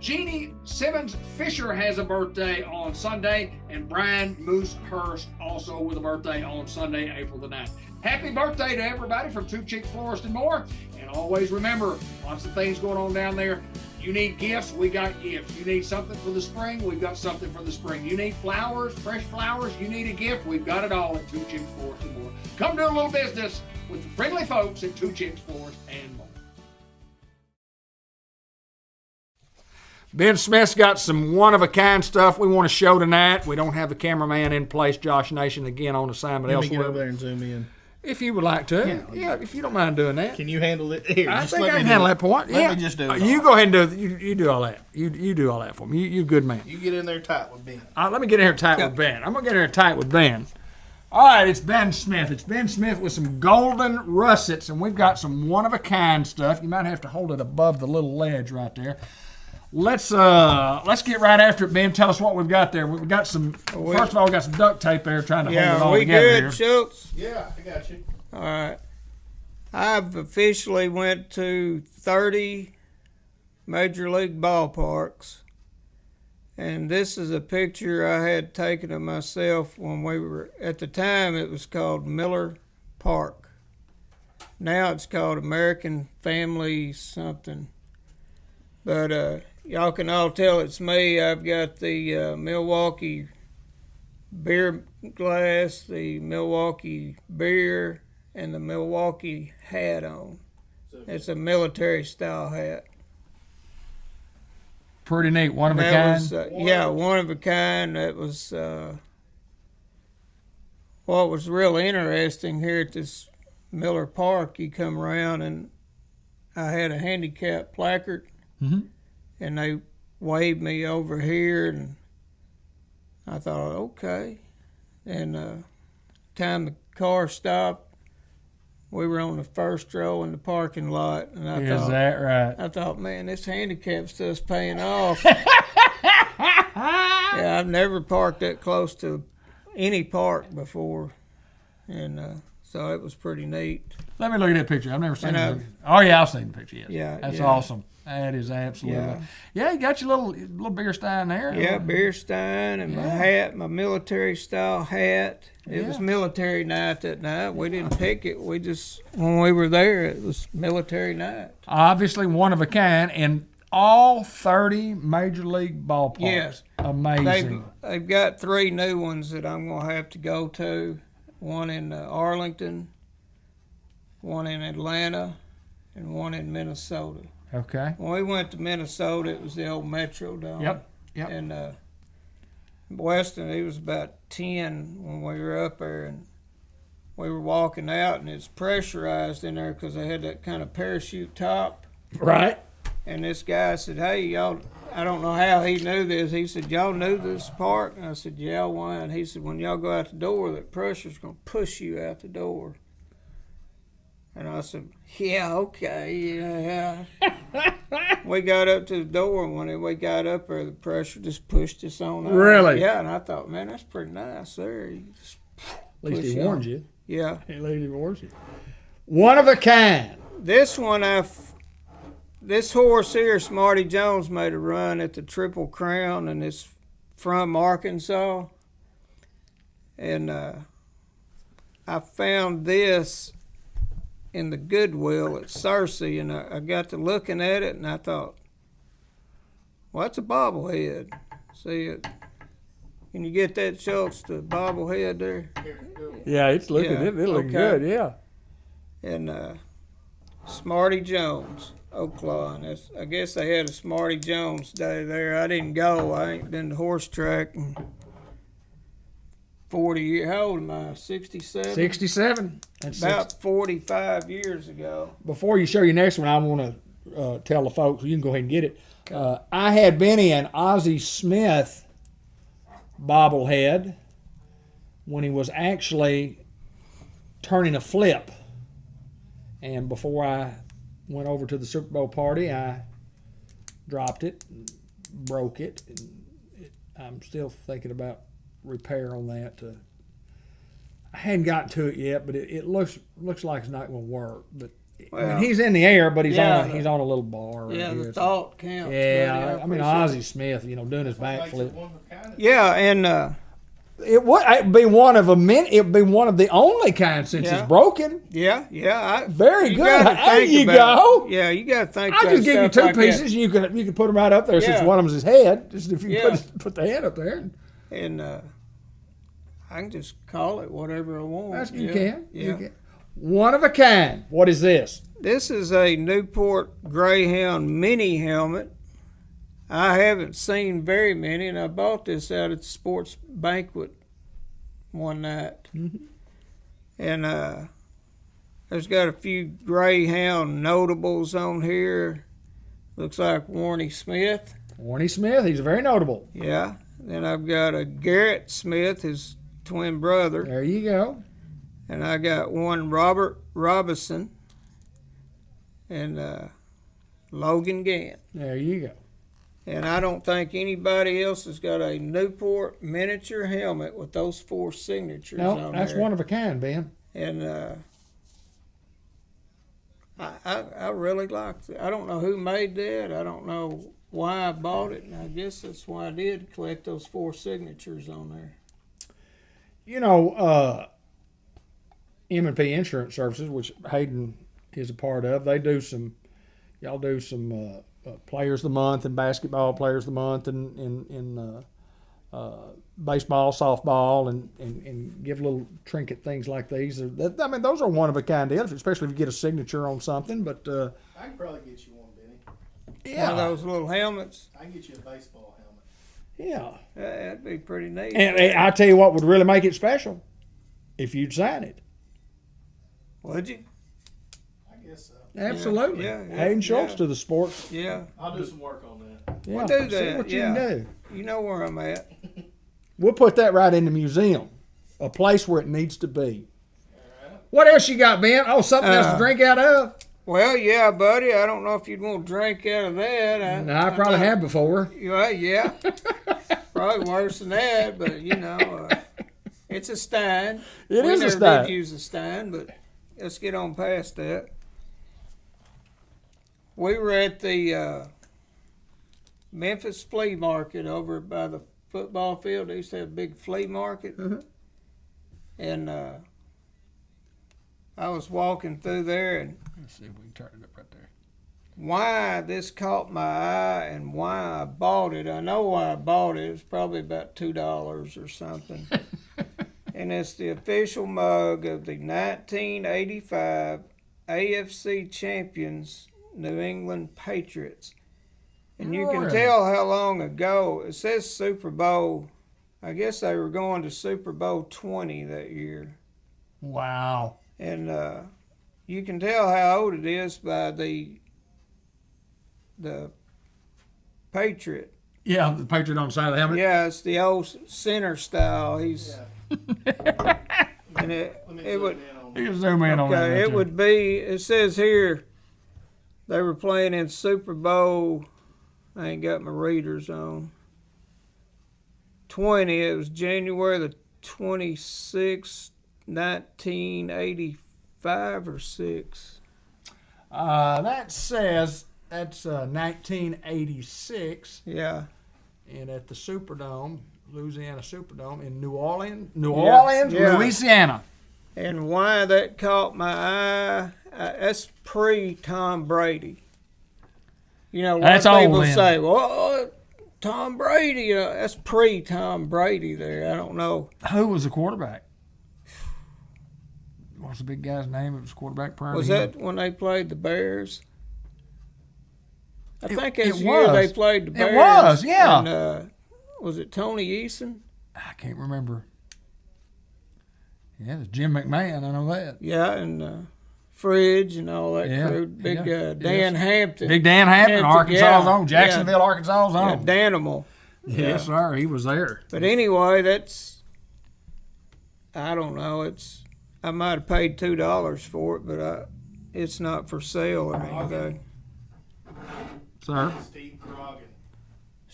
[SPEAKER 2] Jeannie Simmons Fisher has a birthday on Sunday, and Brian Moose Hurst also with a birthday on Sunday, April the 9th. Happy birthday to everybody from Two Chicks Florist and more. And always remember, lots of things going on down there. You need gifts, we got gifts. You need something for the spring, we've got something for the spring. You need flowers, fresh flowers, you need a gift, we've got it all at Two Chicks Florist and more. Come do a little business with the friendly folks at Two Chicks Florist and more. Ben Smith's got some one-of-a-kind stuff we want to show tonight. We don't have the cameraman in place, Josh Nation, again on assignment
[SPEAKER 3] Let me
[SPEAKER 2] elsewhere.
[SPEAKER 3] get over there and zoom in.
[SPEAKER 2] If you would like to. Yeah, if you don't mind doing that.
[SPEAKER 3] Can you handle it? Here,
[SPEAKER 2] I think I can handle that point.
[SPEAKER 3] Let me just do it.
[SPEAKER 2] You go ahead and do it. You do all that. You do all that for me. You're a good man.
[SPEAKER 3] You get in there tight with Ben.
[SPEAKER 2] Let me get in here tight with Ben. I'm going to get in here tight with Ben. All right, it's Ben Smith. It's Ben Smith with some golden russets, and we've got some one-of-a-kind stuff. You might have to hold it above the little ledge right there. Let's get right after it, Ben. Tell us what we've got there. We've got some. First of all, we got some duct tape there trying to hold it all together.
[SPEAKER 4] Yeah, we good,
[SPEAKER 2] here.
[SPEAKER 4] Schultz?
[SPEAKER 3] Yeah, I got you.
[SPEAKER 4] All right. I've officially went to 30 Major League ballparks, and this is a picture I had taken of myself when we were, at the time it was called Miller Park. Now it's called American Family something. But y'all can all tell it's me. I've got the Milwaukee beer glass, the Milwaukee beer, and the Milwaukee hat on. It's a military style hat.
[SPEAKER 2] Pretty neat. One of a kind.
[SPEAKER 4] Yeah, one of a kind. That was what was real interesting here at this Miller Park. You come around and I had a handicap placard.
[SPEAKER 2] Mm-hmm.
[SPEAKER 4] And they waved me over here, and I thought, okay. And time the car stopped, we were on the first row in the parking lot, and I thought,
[SPEAKER 2] that right?
[SPEAKER 4] I thought, man, this handicap stuff's paying off. Yeah, I've never parked that close to any park before, and so it was pretty neat.
[SPEAKER 2] Let me look at that picture. I've never seen it. Oh yeah, I've seen the picture. Yes.
[SPEAKER 4] Yeah,
[SPEAKER 2] that's
[SPEAKER 4] yeah.
[SPEAKER 2] awesome. That is absolutely. Yeah, you got your little beer stein there.
[SPEAKER 4] Yeah, beer stein and my hat, my military style hat. It was military night that night. We didn't pick it. We just, when we were there, it was military night.
[SPEAKER 2] Obviously one of a kind, and all 30 Major League ballparks.
[SPEAKER 4] Yes.
[SPEAKER 2] Amazing.
[SPEAKER 4] They've got 3 new ones that I'm going to have to go to. One in Arlington, one in Atlanta, and one in Minnesota.
[SPEAKER 2] Okay.
[SPEAKER 4] When we went to Minnesota, it was the old Metrodome.
[SPEAKER 2] Yep.
[SPEAKER 4] And Weston, he was about 10 when we were up there, and we were walking out, and it's pressurized in there because they had that kind of parachute top.
[SPEAKER 2] Right.
[SPEAKER 4] And this guy said, hey, y'all, I don't know how he knew this. He said, y'all knew this park? And I said, yeah, why? And he said, when y'all go out the door, that pressure's going to push you out the door. And I said, yeah, okay, yeah. We got up to the door, and when we got up there, the pressure just pushed us on.
[SPEAKER 2] Really?
[SPEAKER 4] Yeah, and I thought, man, that's pretty nice there.
[SPEAKER 2] At least he warned you.
[SPEAKER 4] Yeah.
[SPEAKER 2] At least he warned you. One of a kind.
[SPEAKER 4] This one, this horse here, Smarty Jones, made a run at the Triple Crown, and it's from Arkansas. And I found this in the Goodwill at Searcy, and I got to looking at it, and I thought, well, that's a bobblehead. See it? Can you get that, Schultz, the bobblehead there?
[SPEAKER 2] Yeah, it's looking.
[SPEAKER 4] Yeah,
[SPEAKER 2] It looking
[SPEAKER 4] okay.
[SPEAKER 2] good. Yeah.
[SPEAKER 4] And Smarty Jones, Oaklawn. I guess they had a Smarty Jones day there. I didn't go. I ain't been to horse track in 40 years. How old am I? 67?
[SPEAKER 2] 67. That's
[SPEAKER 4] About 45 years ago.
[SPEAKER 2] Before you show your next one, I want to tell the folks, you can go ahead and get it. I had Benny an Ozzie Smith bobblehead when he was actually turning a flip. And before I went over to the Super Bowl party, I dropped it, and broke it. And I'm still thinking about repair on that. I hadn't gotten to it yet, but it looks like it's not going to work. But I mean, he's in the air, but he's on a little bar.
[SPEAKER 4] Yeah,
[SPEAKER 2] right
[SPEAKER 4] the
[SPEAKER 2] here.
[SPEAKER 4] thought counts.
[SPEAKER 2] Yeah, I mean Ozzie
[SPEAKER 4] appreciate
[SPEAKER 2] Smith, doing his backflip.
[SPEAKER 4] it. Yeah, and
[SPEAKER 2] It'd be one of it'd be one of the only kind since
[SPEAKER 4] Yeah.
[SPEAKER 2] it's broken.
[SPEAKER 4] yeah.
[SPEAKER 2] Very
[SPEAKER 4] You
[SPEAKER 2] good.
[SPEAKER 4] gotta
[SPEAKER 2] There
[SPEAKER 4] think
[SPEAKER 2] you
[SPEAKER 4] about
[SPEAKER 2] go.
[SPEAKER 4] it. Yeah, you got to think.
[SPEAKER 2] I
[SPEAKER 4] about
[SPEAKER 2] just give you
[SPEAKER 4] stuff
[SPEAKER 2] two
[SPEAKER 4] like that.
[SPEAKER 2] pieces. You can put them right up there since
[SPEAKER 4] Yeah.
[SPEAKER 2] one of them's his head. Just if you
[SPEAKER 4] Yeah.
[SPEAKER 2] put the head up there.
[SPEAKER 4] And I can just call it whatever I want.
[SPEAKER 2] You
[SPEAKER 4] yeah.
[SPEAKER 2] can.
[SPEAKER 4] Yeah.
[SPEAKER 2] You can. One of a kind. What is this?
[SPEAKER 4] This is a Newport Greyhound mini helmet. I haven't seen very many, and I bought this out at the sports banquet one night.
[SPEAKER 2] Mm-hmm.
[SPEAKER 4] And there's got a few Greyhound notables on here. Looks like Warnie Smith.
[SPEAKER 2] Warnie Smith. He's very notable.
[SPEAKER 4] Yeah. Then I've got a Garrett Smith, his twin brother.
[SPEAKER 2] There you go.
[SPEAKER 4] And I got one Robert Robinson and Logan Gant.
[SPEAKER 2] There you go.
[SPEAKER 4] And I don't think anybody else has got a Newport miniature helmet with those four signatures
[SPEAKER 2] No,
[SPEAKER 4] on
[SPEAKER 2] that's
[SPEAKER 4] there.
[SPEAKER 2] one of a kind, Ben.
[SPEAKER 4] And I really liked it. I don't know who made that. I don't know why I bought it. And I guess that's why I did collect those four signatures on there.
[SPEAKER 2] M&P Insurance Services, which Hayden is a part of, y'all do some Players of the Month and basketball Players of the Month and in baseball, softball, and give little trinket things like these. Those are one of a kind deals, especially if you get a signature on something. But
[SPEAKER 3] I can probably get you one, Benny.
[SPEAKER 4] One of those little helmets.
[SPEAKER 3] I can get you a baseball helmet.
[SPEAKER 2] Yeah.
[SPEAKER 4] That'd be pretty neat.
[SPEAKER 2] And I tell you what would really make it special, if you'd sign it.
[SPEAKER 4] Would you?
[SPEAKER 3] I guess so.
[SPEAKER 2] Absolutely.
[SPEAKER 4] Yeah,
[SPEAKER 2] Hayden Schultz
[SPEAKER 4] yeah.
[SPEAKER 2] to the sports.
[SPEAKER 4] Yeah.
[SPEAKER 3] I'll do some work on that.
[SPEAKER 2] Yeah.
[SPEAKER 4] We'll do
[SPEAKER 2] See
[SPEAKER 4] that,
[SPEAKER 2] what you
[SPEAKER 4] yeah.
[SPEAKER 2] can do.
[SPEAKER 4] You know where I'm at.
[SPEAKER 2] We'll put that right in the museum, a place where it needs to be. What else you got, Ben? Oh, something else to drink out of?
[SPEAKER 4] Well, yeah, buddy. I don't know if you'd want to drink out of that.
[SPEAKER 2] I probably have before.
[SPEAKER 4] Well, yeah. Probably worse than that, but it's a Stein.
[SPEAKER 2] It
[SPEAKER 4] we
[SPEAKER 2] is a
[SPEAKER 4] never
[SPEAKER 2] Stein.
[SPEAKER 4] did use a Stein, but let's get on past that. We were at the Memphis flea market over by the football field. They used to have a big flea market.
[SPEAKER 2] Mhm.
[SPEAKER 4] And I was walking through there, and
[SPEAKER 2] Let's see if we can turn it up right there.
[SPEAKER 4] why this caught my eye and why I bought it. I know why I bought it. It was probably about $2 or something. And it's the official mug of the 1985 AFC champions, New England Patriots. And you can
[SPEAKER 2] Really?
[SPEAKER 4] tell how long ago. It says Super Bowl. I guess they were going to Super Bowl 20 that year.
[SPEAKER 2] Wow.
[SPEAKER 4] And you can tell how old it is by the Patriot.
[SPEAKER 2] Yeah, the Patriot on the side of the helmet.
[SPEAKER 4] Yeah, it's the old center style. He's and
[SPEAKER 3] Let me
[SPEAKER 4] it would
[SPEAKER 3] zoom in on
[SPEAKER 2] You can zoom in on that.
[SPEAKER 4] okay.
[SPEAKER 2] right
[SPEAKER 4] It
[SPEAKER 2] there.
[SPEAKER 4] would be. It says here they were playing in Super Bowl. I ain't got my readers on. 20. It was January the 26th, 1985 or 6.
[SPEAKER 2] That says That's 1986,
[SPEAKER 4] Yeah.
[SPEAKER 2] and at the Superdome, Louisiana Superdome in New Orleans,
[SPEAKER 4] Yeah.
[SPEAKER 2] Louisiana.
[SPEAKER 4] And why that caught my eye, that's pre-Tom Brady. You know, a lot
[SPEAKER 2] That's
[SPEAKER 4] of
[SPEAKER 2] old
[SPEAKER 4] people
[SPEAKER 2] then.
[SPEAKER 4] say, well, Tom Brady, that's pre-Tom Brady there. I don't know.
[SPEAKER 2] Who was the quarterback? What's the big guy's name? It was quarterback prior
[SPEAKER 4] Was
[SPEAKER 2] to him.
[SPEAKER 4] that when they played the Bears? I think
[SPEAKER 2] it
[SPEAKER 4] that's the year
[SPEAKER 2] was.
[SPEAKER 4] they played the Bears.
[SPEAKER 2] It was, yeah.
[SPEAKER 4] And, was it Tony Eason?
[SPEAKER 2] I can't remember. Yeah, it was Jim McMahon. I know that.
[SPEAKER 4] Yeah, and Fridge and all that
[SPEAKER 2] Yeah,
[SPEAKER 4] crew. Big
[SPEAKER 2] yeah,
[SPEAKER 4] Dan
[SPEAKER 2] yes.
[SPEAKER 4] Hampton.
[SPEAKER 2] Big Dan Hampton,
[SPEAKER 4] Hampton,
[SPEAKER 2] Arkansas's
[SPEAKER 4] yeah,
[SPEAKER 2] own, Jacksonville,
[SPEAKER 4] yeah.
[SPEAKER 2] Arkansas's
[SPEAKER 4] Yeah,
[SPEAKER 2] own.
[SPEAKER 4] Danimal.
[SPEAKER 2] Yes, sir. He was there.
[SPEAKER 4] But anyway, I don't know. I might have paid $2 for it, but it's not for sale or anything.
[SPEAKER 2] Sir.
[SPEAKER 3] Steve Grogan.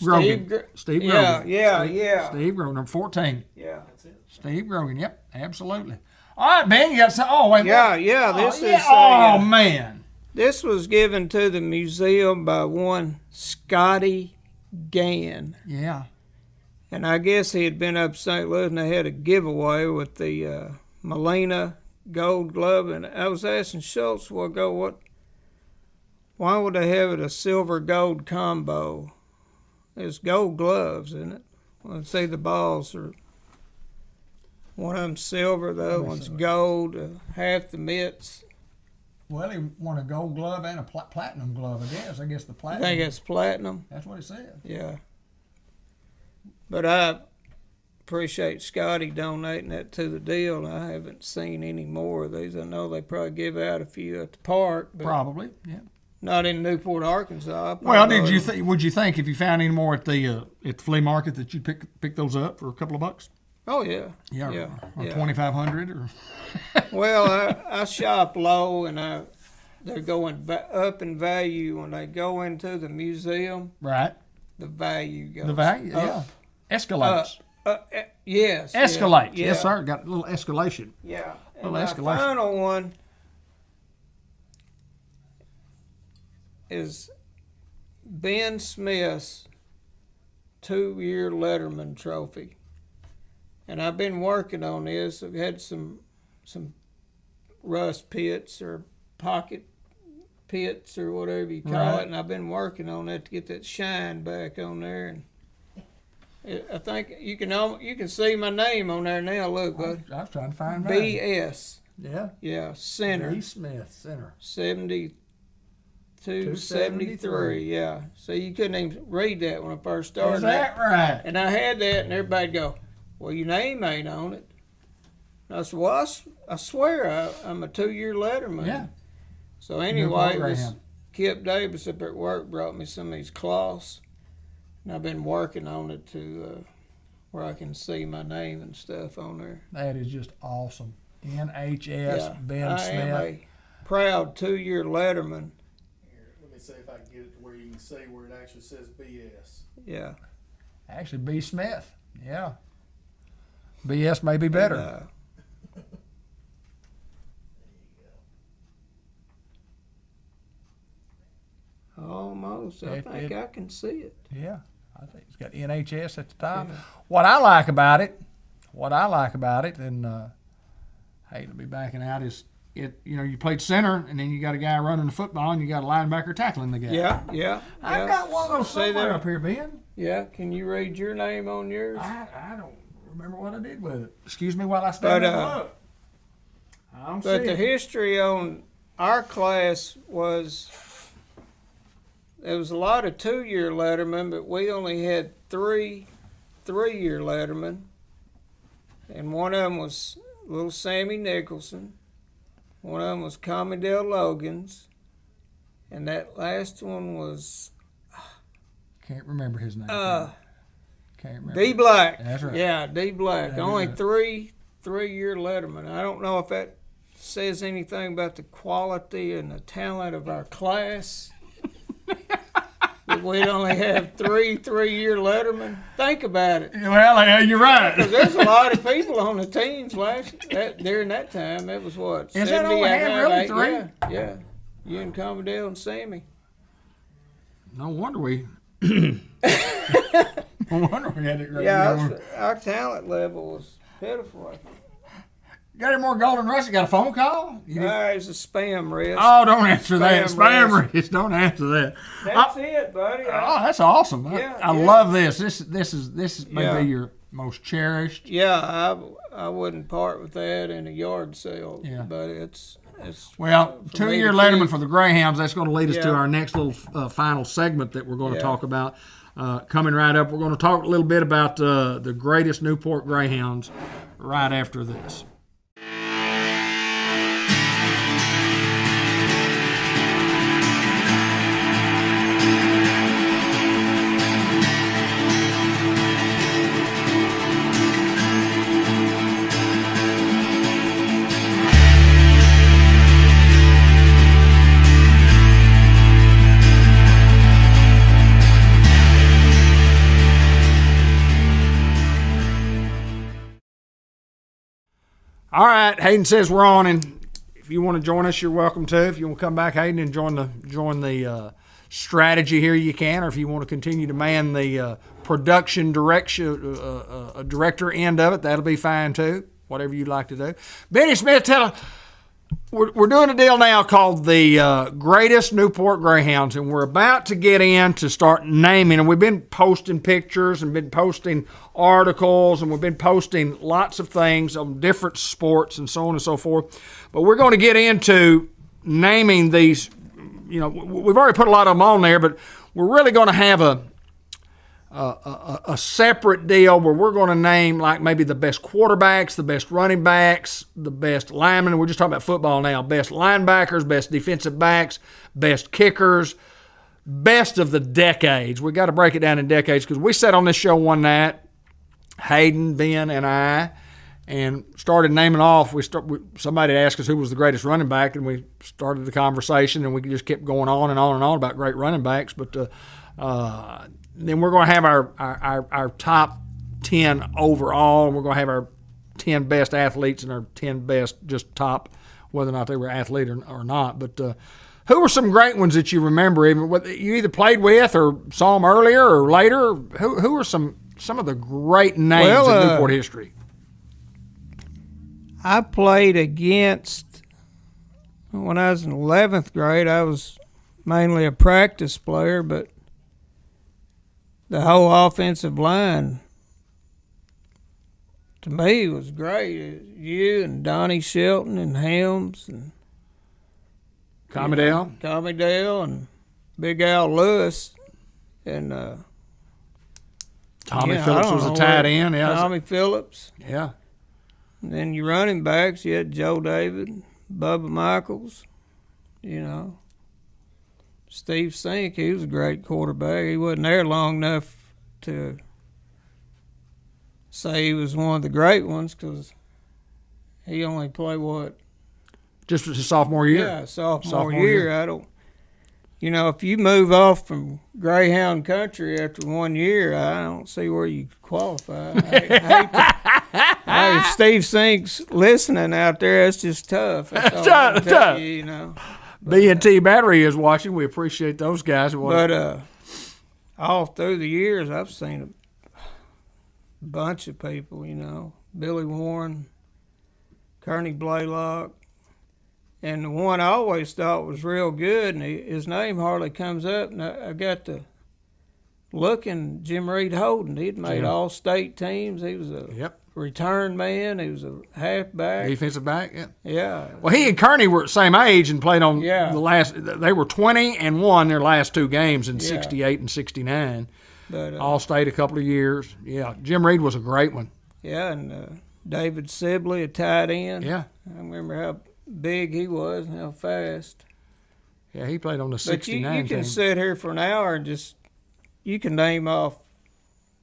[SPEAKER 2] Grogan. Steve Grogan.
[SPEAKER 4] Yeah.
[SPEAKER 2] Steve Grogan, number 14.
[SPEAKER 4] Yeah.
[SPEAKER 2] Steve Grogan, yep, absolutely. All right, Ben, you got some. Oh, wait.
[SPEAKER 4] Yeah,
[SPEAKER 2] Man.
[SPEAKER 4] This was given to the museum by one Scotty Gann.
[SPEAKER 2] Yeah.
[SPEAKER 4] And I guess he had been up St. Louis and they had a giveaway with the Molina gold glove. And I was asking Schultz, why would they have it a silver gold combo? It's gold gloves, isn't it? Well, see, the balls are, one of them silver, the other one's gold, half the mitts.
[SPEAKER 2] Well, he won a gold glove and a platinum glove, I guess. I guess the
[SPEAKER 4] I
[SPEAKER 2] platinum.
[SPEAKER 4] think it's platinum.
[SPEAKER 2] That's what it said.
[SPEAKER 4] Yeah. But I appreciate Scotty donating that to the deal. I haven't seen any more of these. I know they probably give out a few at the park, but
[SPEAKER 2] Probably, yeah.
[SPEAKER 4] not in Newport, Arkansas.
[SPEAKER 2] Well, would you think if you found any more at the flea market that you'd pick those up for a couple of bucks?
[SPEAKER 4] Oh, yeah.
[SPEAKER 2] Yeah,
[SPEAKER 4] Yeah.
[SPEAKER 2] or
[SPEAKER 4] Yeah.
[SPEAKER 2] 2,500 or.
[SPEAKER 4] Well, I shop low, and they're going up in value when they go into the museum.
[SPEAKER 2] Right.
[SPEAKER 4] The value goes
[SPEAKER 2] The value,
[SPEAKER 4] up.
[SPEAKER 2] yeah. Escalates.
[SPEAKER 4] Yes.
[SPEAKER 2] Escalates.
[SPEAKER 4] Yeah,
[SPEAKER 2] Yes, sir. Got a little escalation.
[SPEAKER 4] Yeah. And
[SPEAKER 2] Little
[SPEAKER 4] my
[SPEAKER 2] escalation.
[SPEAKER 4] final one is Ben Smith's 2-year Letterman trophy. And I've been working on this. I've had some rust pits or pocket pits or whatever you call
[SPEAKER 2] Right.
[SPEAKER 4] it, and I've been working on that to get that shine back on there. And I think you can see my name on there now. Look, bud.
[SPEAKER 2] I was trying to find mine.
[SPEAKER 4] BS.
[SPEAKER 2] Yeah.
[SPEAKER 4] Yeah, center.
[SPEAKER 2] B. Smith, center.
[SPEAKER 4] 72, 73. Yeah. So you couldn't even read that when I first started.
[SPEAKER 2] Is that right?
[SPEAKER 4] And I had that, and everybody'd go, "Well, your name ain't on it." And I said, "Well, I swear I'm a 2-year Letterman."
[SPEAKER 2] Yeah.
[SPEAKER 4] So anyway, it
[SPEAKER 2] program.
[SPEAKER 4] was Kip Davis up at work brought me some of these cloths, and I've been working on it to where I can see my name and stuff on there.
[SPEAKER 2] That is just awesome. NHS
[SPEAKER 4] Yeah,
[SPEAKER 2] Ben
[SPEAKER 4] I am
[SPEAKER 2] Smith.
[SPEAKER 4] a proud 2-year Letterman.
[SPEAKER 3] Here, let me see if I can get it to where you can see where it actually says BS.
[SPEAKER 4] Yeah.
[SPEAKER 2] Actually, B. Smith. Yeah. BS may be better.
[SPEAKER 4] And, almost. I think I can see it.
[SPEAKER 2] Yeah. I think it's got NHS at the top. Yeah. What I like about it, and I hate to be backing out, is you played center, and then you got a guy running the football, and you got a linebacker tackling the guy.
[SPEAKER 4] Yeah.
[SPEAKER 2] I've got one of those somewhere up here, Ben.
[SPEAKER 4] Yeah. Can you read your name on yours?
[SPEAKER 2] I don't remember what I did with it. Excuse me while I stand up. I don't see
[SPEAKER 4] But the
[SPEAKER 2] it.
[SPEAKER 4] history on our class was there was a lot of 2-year Letterman, but we only had 3-year Letterman. And one of them was little Sammy Nicholson. One of them was Commodore Logan's. And that last one was
[SPEAKER 2] Can't remember his name. Can't remember.
[SPEAKER 4] D. Black.
[SPEAKER 2] That's right.
[SPEAKER 4] Yeah, D. Black.
[SPEAKER 2] That
[SPEAKER 4] Only
[SPEAKER 2] is it.
[SPEAKER 4] 3-year Letterman. I don't know if that says anything about the quality and the talent of our class. That we'd only have 3-year Letterman. Think about it.
[SPEAKER 2] Well, you're right.
[SPEAKER 4] Because there's a lot of people on the teams during that time. It was what?
[SPEAKER 2] Is that all we had, really, 3?
[SPEAKER 4] Yeah. You and Commodore and Sammy.
[SPEAKER 2] No wonder we. No wonder we had it.
[SPEAKER 4] Yeah, our talent level was pitiful.
[SPEAKER 2] Got any more Golden Rush? You got a phone call?
[SPEAKER 4] It's a spam risk.
[SPEAKER 2] Oh, don't answer that. Spam risk. Don't answer that.
[SPEAKER 4] That's it, buddy.
[SPEAKER 2] That's awesome. I love this. This is maybe your most cherished.
[SPEAKER 4] Yeah, I wouldn't part with that in a yard sale.
[SPEAKER 2] Yeah.
[SPEAKER 4] But it's
[SPEAKER 2] well, 2-year Letterman for the Greyhounds. That's going to lead us to our next little final segment that we're going to talk about. Coming right up, we're going to talk a little bit about the greatest Newport Greyhounds right after this. All right, Hayden says we're on, and if you want to join us, you're welcome to. If you want to come back, Hayden, and join the strategy here, you can. Or if you want to continue to man the production director end of it, that'll be fine too. Whatever you'd like to do. Benny Smith, we're doing a deal now called the Greatest Newport Greyhounds, and we're about to get in to start naming. And we've been posting pictures and been posting articles, and we've been posting lots of things on different sports and so on and so forth. But we're going to get into naming these. You know, we've already put a lot of them on there, but we're really going to have a separate deal where we're going to name like maybe the best quarterbacks, the best running backs, the best linemen. We're just talking about football now. Best linebackers, best defensive backs, best kickers, best of the decades. We got to break it down in decades because we sat on this show one night, Hayden, Ben, and I, and started naming off. Somebody asked us who was the greatest running back, and we started the conversation, and we just kept going on and on and on about great running backs. But then we're going to have our top 10 overall, and we're going to have our 10 best athletes and our 10 best just top, whether or not they were athlete or not. But who were some great ones that you remember, even what you either played with or saw them earlier or later? Who are some of the great names in Newport history?
[SPEAKER 4] I played against, when I was in 11th grade, I was mainly a practice player, but the whole offensive line, to me, was great. You and Donnie Shelton and Helms and
[SPEAKER 2] Commydale
[SPEAKER 4] and Big Al Lewis and
[SPEAKER 2] Tommy Phillips was a tight end. Yeah,
[SPEAKER 4] Tommy Phillips.
[SPEAKER 2] Yeah.
[SPEAKER 4] And then your running backs, you had Joe David, Bubba Michaels, Steve Sink, he was a great quarterback. He wasn't there long enough to say he was one of the great ones because he only played
[SPEAKER 2] just his sophomore year?
[SPEAKER 4] Yeah, sophomore year. I don't. If you move off from Greyhound country after 1 year, I don't see where you qualify. If Steve Sink's listening out there, it's just tough. That's all tough.
[SPEAKER 2] B&T Battery is watching. We appreciate those guys.
[SPEAKER 4] But all through the years, I've seen a bunch of people, Billy Warren, Kearney Blaylock, and the one I always thought was real good, and his name hardly comes up, and I got to looking, Jim Reed Holden. He'd made all-state teams. He was a return man. He was a halfback.
[SPEAKER 2] Defensive back,
[SPEAKER 4] yeah.
[SPEAKER 2] Well, he and Kearney were the same age and played on the last – they were 20 and won their last two games in 68 and 69. But, all-state a couple of years. Yeah, Jim Reed was a great one.
[SPEAKER 4] Yeah, and David Sibley, a tight end.
[SPEAKER 2] Yeah.
[SPEAKER 4] I remember how big he was and how fast.
[SPEAKER 2] Yeah, he played on the 69
[SPEAKER 4] But you can
[SPEAKER 2] team.
[SPEAKER 4] sit here for an hour and you can name off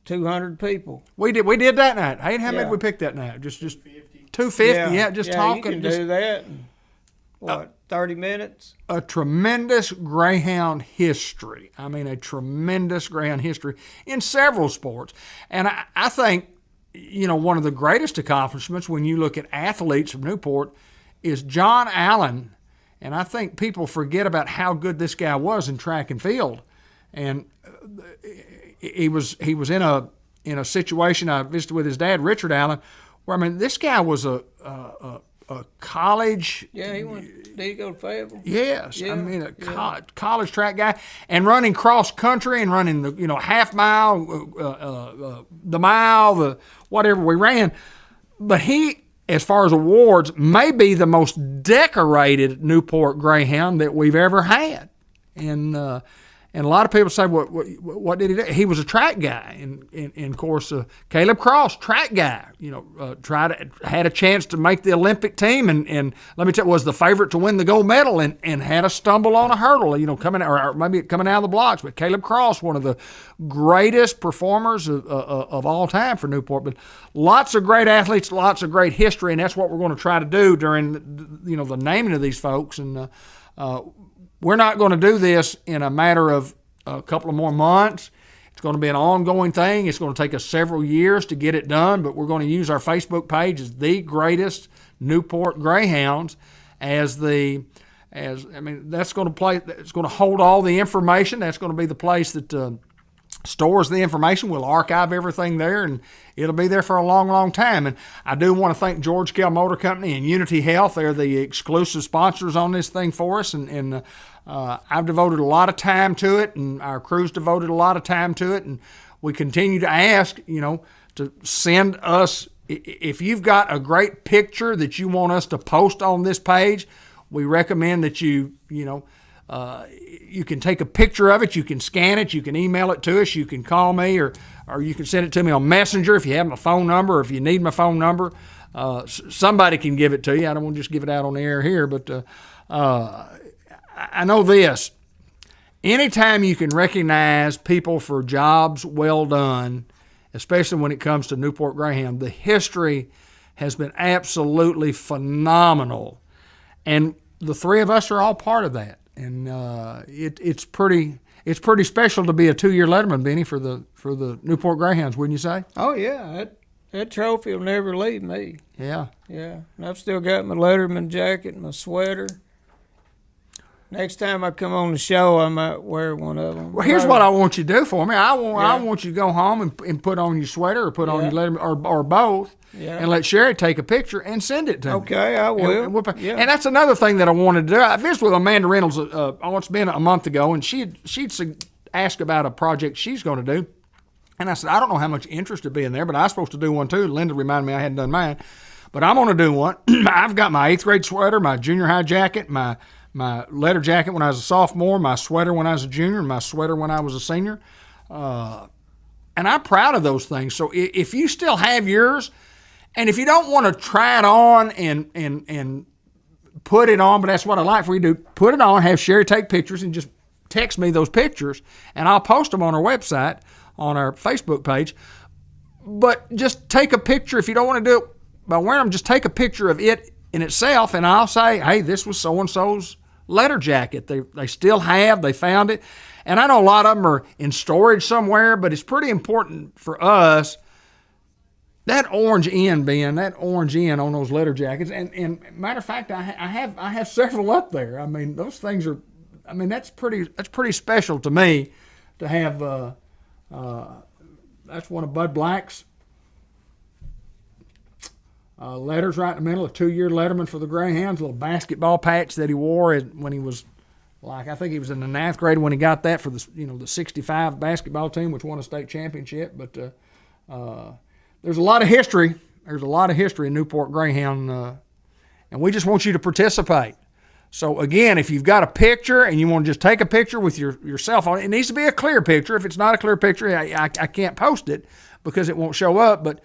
[SPEAKER 4] 200 people.
[SPEAKER 2] We did that night. Hey, how many did we pick that night? Just 250. Just talking.
[SPEAKER 4] You can do that in, 30 minutes?
[SPEAKER 2] A tremendous Greyhound history. I mean, a tremendous Greyhound history in several sports. And I think, one of the greatest accomplishments when you look at athletes from Newport is John Allen. And I think people forget about how good this guy was in track and field. and he was in a situation. I visited with his dad, Richard Allen, where I mean, this guy was a college.
[SPEAKER 4] Yeah, did he go to Fayetteville?
[SPEAKER 2] Yes, yeah, I mean college track guy, and running cross country and running the half mile, the mile, the whatever we ran. But he, as far as awards, may be the most decorated Newport Greyhound that we've ever had, and a lot of people say, what did he do? He was a track guy, and of course, Caleb Cross, track guy. Had a chance to make the Olympic team, and let me tell you, was the favorite to win the gold medal, and had a stumble on a hurdle, coming or maybe coming out of the blocks. But Caleb Cross, one of the greatest performers of all time for Newport. But lots of great athletes, lots of great history, and that's what we're going to try to do during the naming of these folks. And we're not going to do this in a matter of a couple of more months. It's going to be an ongoing thing. It's going to take us several years to get it done, but we're going to use our Facebook page as the greatest Newport Greyhounds that's going to hold all the information. That's going to be the place that stores the information. We'll archive everything there, and it'll be there for a long, long time. And I do want to thank George Kell Motor Company and Unity Health. They're the exclusive sponsors on this thing for us, and I've devoted a lot of time to it, and our crew's devoted a lot of time to it, and we continue to ask, to send us, if you've got a great picture that you want us to post on this page, we recommend that you can take a picture of it, you can scan it, you can email it to us, you can call me, or you can send it to me on Messenger if you have my phone number, or if you need my phone number. Somebody can give it to you. I don't want to just give it out on the air here, but I know this. Anytime you can recognize people for jobs well done, especially when it comes to Newport Greyhound, the history has been absolutely phenomenal. And the three of us are all part of that. And it's pretty special to be a 2-year Letterman, Benny, for the Newport Greyhounds, wouldn't you say?
[SPEAKER 4] Oh yeah, that trophy will never leave me.
[SPEAKER 2] Yeah.
[SPEAKER 4] Yeah, and I've still got my Letterman jacket, my sweater. Next time I come on the show, I might wear one of them.
[SPEAKER 2] Well, here's what I want you to do for me. I want you to go home and put on your sweater or put on your Letterman or both, and let Sherry take a picture and send it to me.
[SPEAKER 4] Okay, I will.
[SPEAKER 2] And that's another thing that I wanted to do. I visited with Amanda Reynolds. It's been a month ago, and she'd asked about a project she's going to do. And I said, I don't know how much interest to be in there, but I was supposed to do one too. Linda reminded me I hadn't done mine. But I'm going to do one. I've got my 8th grade sweater, my junior high jacket, my letter jacket when I was a sophomore, my sweater when I was a junior, and my sweater when I was a senior. And I'm proud of those things. So if you still have yours, and if you don't want to try it on and put it on, but that's what I like for you to do, put it on, have Sherry take pictures, and just text me those pictures, and I'll post them on our website, on our Facebook page. But just take a picture. If you don't want to do it by wearing them, just take a picture of it in itself, and I'll say, hey, this was so-and-so's letter jacket. They still have, they found it. And I know a lot of them are in storage somewhere, but it's pretty important for us, that orange end, Ben, that orange end on those letter jackets. And matter of fact, I have several up there. I mean, those things are, that's pretty special to me to have, that's one of Bud Black's letters right in the middle, a 2-year Letterman for the Greyhounds, a little basketball patch that he wore when he was, I think he was in the 9th grade when he got that for the 65 basketball team, which won a state championship. But there's a lot of history. There's a lot of history in Newport Greyhound, and we just want you to participate. So again, if you've got a picture and you want to just take a picture with your cell phone, it needs to be a clear picture. If it's not a clear picture, I can't post it because it won't show up. But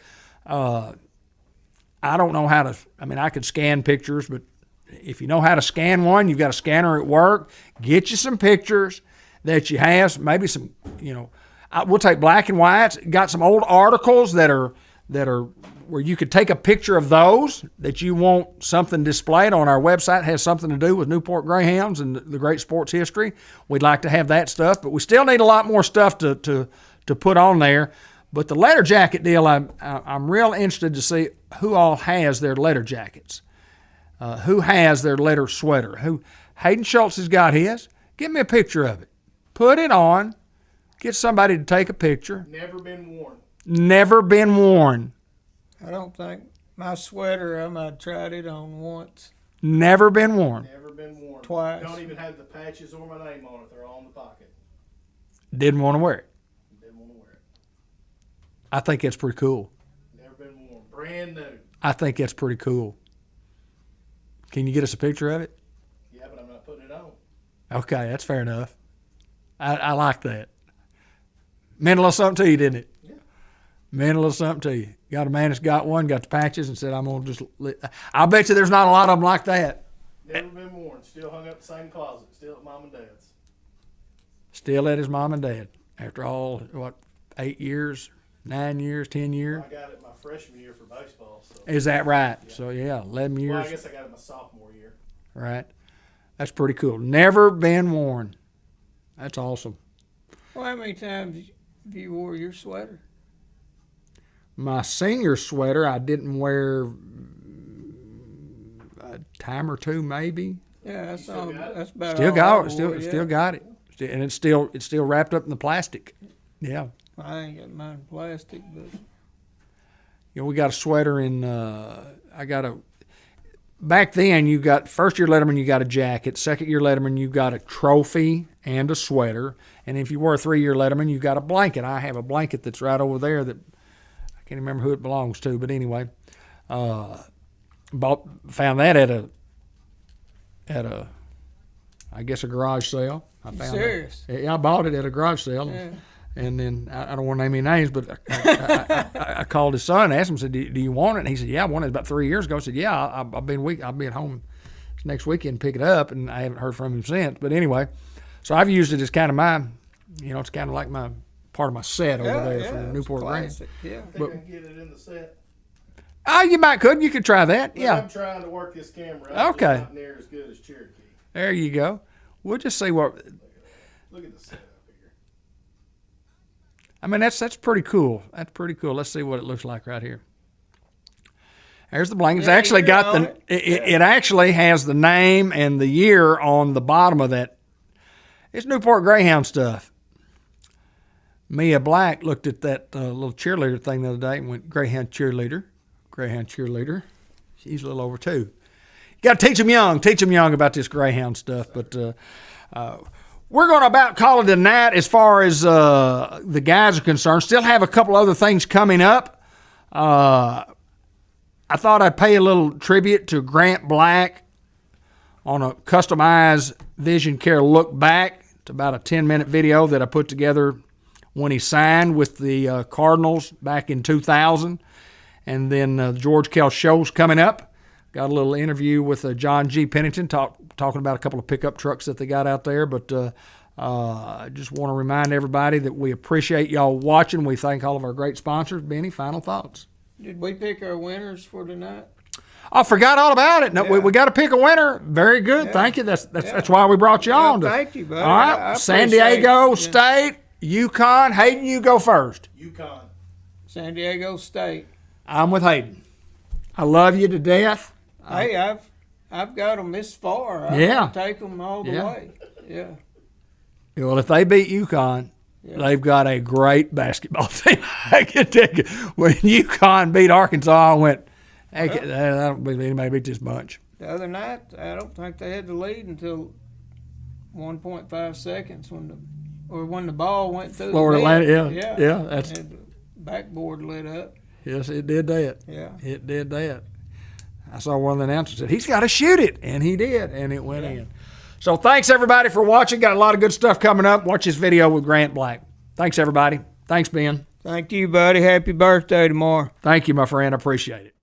[SPEAKER 2] I don't know how to, I could scan pictures, but if you know how to scan one, you've got a scanner at work, get you some pictures that you have, maybe some, we'll take black and whites, got some old articles that are where you could take a picture of those that you want something displayed on our website, has something to do with Newport Greyhounds and the great sports history. We'd like to have that stuff, but we still need a lot more stuff to put on there. But the letter jacket deal, I'm real interested to see who all has their letter jackets, who has their letter sweater. Hayden Schultz has got his. Give me a picture of it. Put it on Get somebody to take a picture.
[SPEAKER 3] Never been worn.
[SPEAKER 2] Never been worn.
[SPEAKER 4] I don't think my sweater, I might have tried it on once.
[SPEAKER 2] Never been worn.
[SPEAKER 3] Never been worn.
[SPEAKER 4] Twice.
[SPEAKER 3] Don't even have the patches or my name on it. They're all in the pocket.
[SPEAKER 2] Didn't want to wear it.
[SPEAKER 3] Didn't want to wear it.
[SPEAKER 2] I think that's pretty cool.
[SPEAKER 3] Never been worn. Brand new.
[SPEAKER 2] I think that's pretty cool. Can you get us a picture of it?
[SPEAKER 3] Yeah, but I'm not putting it on.
[SPEAKER 2] Okay, that's fair enough. I like that. Meant a little something to you, didn't it?
[SPEAKER 3] Yeah.
[SPEAKER 2] Meant a little something to you. Got a man that's got one, got the patches, and said, I'm going to just... I bet you there's not a lot of them like that.
[SPEAKER 3] Never been worn. Still hung up the same closet. Still at Mom and Dad's.
[SPEAKER 2] Still at his mom and dad. After all, 8 years, 9 years, 10 years?
[SPEAKER 3] I got it my freshman year for baseball. So.
[SPEAKER 2] Is that right? Yeah. So, yeah, 11 years.
[SPEAKER 3] Well, I guess I got it my sophomore year.
[SPEAKER 2] Right. That's pretty cool. Never been worn. That's awesome.
[SPEAKER 4] Well, how many times have you wore your sweater?
[SPEAKER 2] My senior sweater, I didn't wear a time or two, maybe.
[SPEAKER 4] Yeah, that's all. That's about
[SPEAKER 2] Still
[SPEAKER 4] all
[SPEAKER 2] got
[SPEAKER 4] I
[SPEAKER 2] it.
[SPEAKER 4] wore,
[SPEAKER 2] Still got it. And it's still wrapped up in the plastic. Yeah.
[SPEAKER 4] I ain't got mine in plastic, but
[SPEAKER 2] You know, we got a sweater in. Back then, you got first year Letterman, you got a jacket. Second year Letterman, you got a trophy and a sweater. And if you were a 3-year Letterman, you got a blanket. I have a blanket that's right over there that I can't remember who it belongs to, but anyway, found that at a I guess a garage sale. I found
[SPEAKER 4] serious?
[SPEAKER 2] Yeah, I bought it at a garage sale.
[SPEAKER 4] Yeah.
[SPEAKER 2] And then I don't want to name any names, but I called his son and asked him, said, do you want it? And he said, yeah, I wanted it about 3 years ago. I said, yeah, I'll be at home next weekend and pick it up, and I haven't heard from him since. But anyway, so I've used it as kind of my, it's kind of like my part of my set over there for Newport Grand.
[SPEAKER 4] Yeah.
[SPEAKER 3] I think I can get it in the set.
[SPEAKER 2] You could try that.
[SPEAKER 3] But
[SPEAKER 2] Yeah.
[SPEAKER 3] I'm trying to work this camera out.
[SPEAKER 2] Okay.
[SPEAKER 3] It's not near as good as Cherokee.
[SPEAKER 2] There you go. We'll just see what.
[SPEAKER 3] Look at the setup here.
[SPEAKER 2] I mean, that's pretty cool. That's pretty cool. Let's see what it looks like right here. There's the blanket. It's actually got it actually has the name and the year on the bottom of that. It's Newport Greyhound stuff. Mia Black looked at that little cheerleader thing the other day and went, Greyhound cheerleader. She's a little over 2. You got to teach them young about this Greyhound stuff. But we're going to about call it a night as far as the guys are concerned. Still have a couple other things coming up. I thought I'd pay a little tribute to Grant Black on a customized Vision Care look back. It's about a 10-minute video that I put together when he signed with the Cardinals back in 2000. And then the George Kell Show's coming up. Got a little interview with John G. Pennington talking about a couple of pickup trucks that they got out there. But I just want to remind everybody that we appreciate y'all watching. We thank all of our great sponsors. Benny, final thoughts?
[SPEAKER 4] Did we pick our winners for tonight?
[SPEAKER 2] I forgot all about it. No, we got to pick a winner. Very good.
[SPEAKER 4] Yeah.
[SPEAKER 2] Thank you. That's why we brought you on.
[SPEAKER 4] Thank you, buddy.
[SPEAKER 2] All right.
[SPEAKER 4] I
[SPEAKER 2] San
[SPEAKER 4] appreciate
[SPEAKER 2] Diego
[SPEAKER 4] it.
[SPEAKER 2] State, UConn. Hayden, you go first.
[SPEAKER 3] UConn.
[SPEAKER 4] San Diego State.
[SPEAKER 2] I'm with Hayden. I love you to death.
[SPEAKER 4] Hey, I've got them this far.
[SPEAKER 2] Yeah.
[SPEAKER 4] I'll take them all the way. Yeah.
[SPEAKER 2] Well, if they beat UConn, they've got a great basketball team. I can take it. When UConn beat Arkansas, I went, hey, I don't believe anybody beat this bunch.
[SPEAKER 4] The other night, I don't think they had the lead until 1.5 seconds when the ball went through
[SPEAKER 2] Florida
[SPEAKER 4] the net.
[SPEAKER 2] Atlantic, yeah. That's
[SPEAKER 4] And the backboard lit up.
[SPEAKER 2] yes, it did that.
[SPEAKER 4] Yeah.
[SPEAKER 2] It did that. I saw one of the announcers said, he's got to shoot it. And he did, and it went in. So thanks, everybody, for watching. Got a lot of good stuff coming up. Watch this video with Grant Black. Thanks, everybody. Thanks, Ben.
[SPEAKER 4] Thank you, buddy. Happy birthday tomorrow.
[SPEAKER 2] Thank you, my friend. I appreciate it.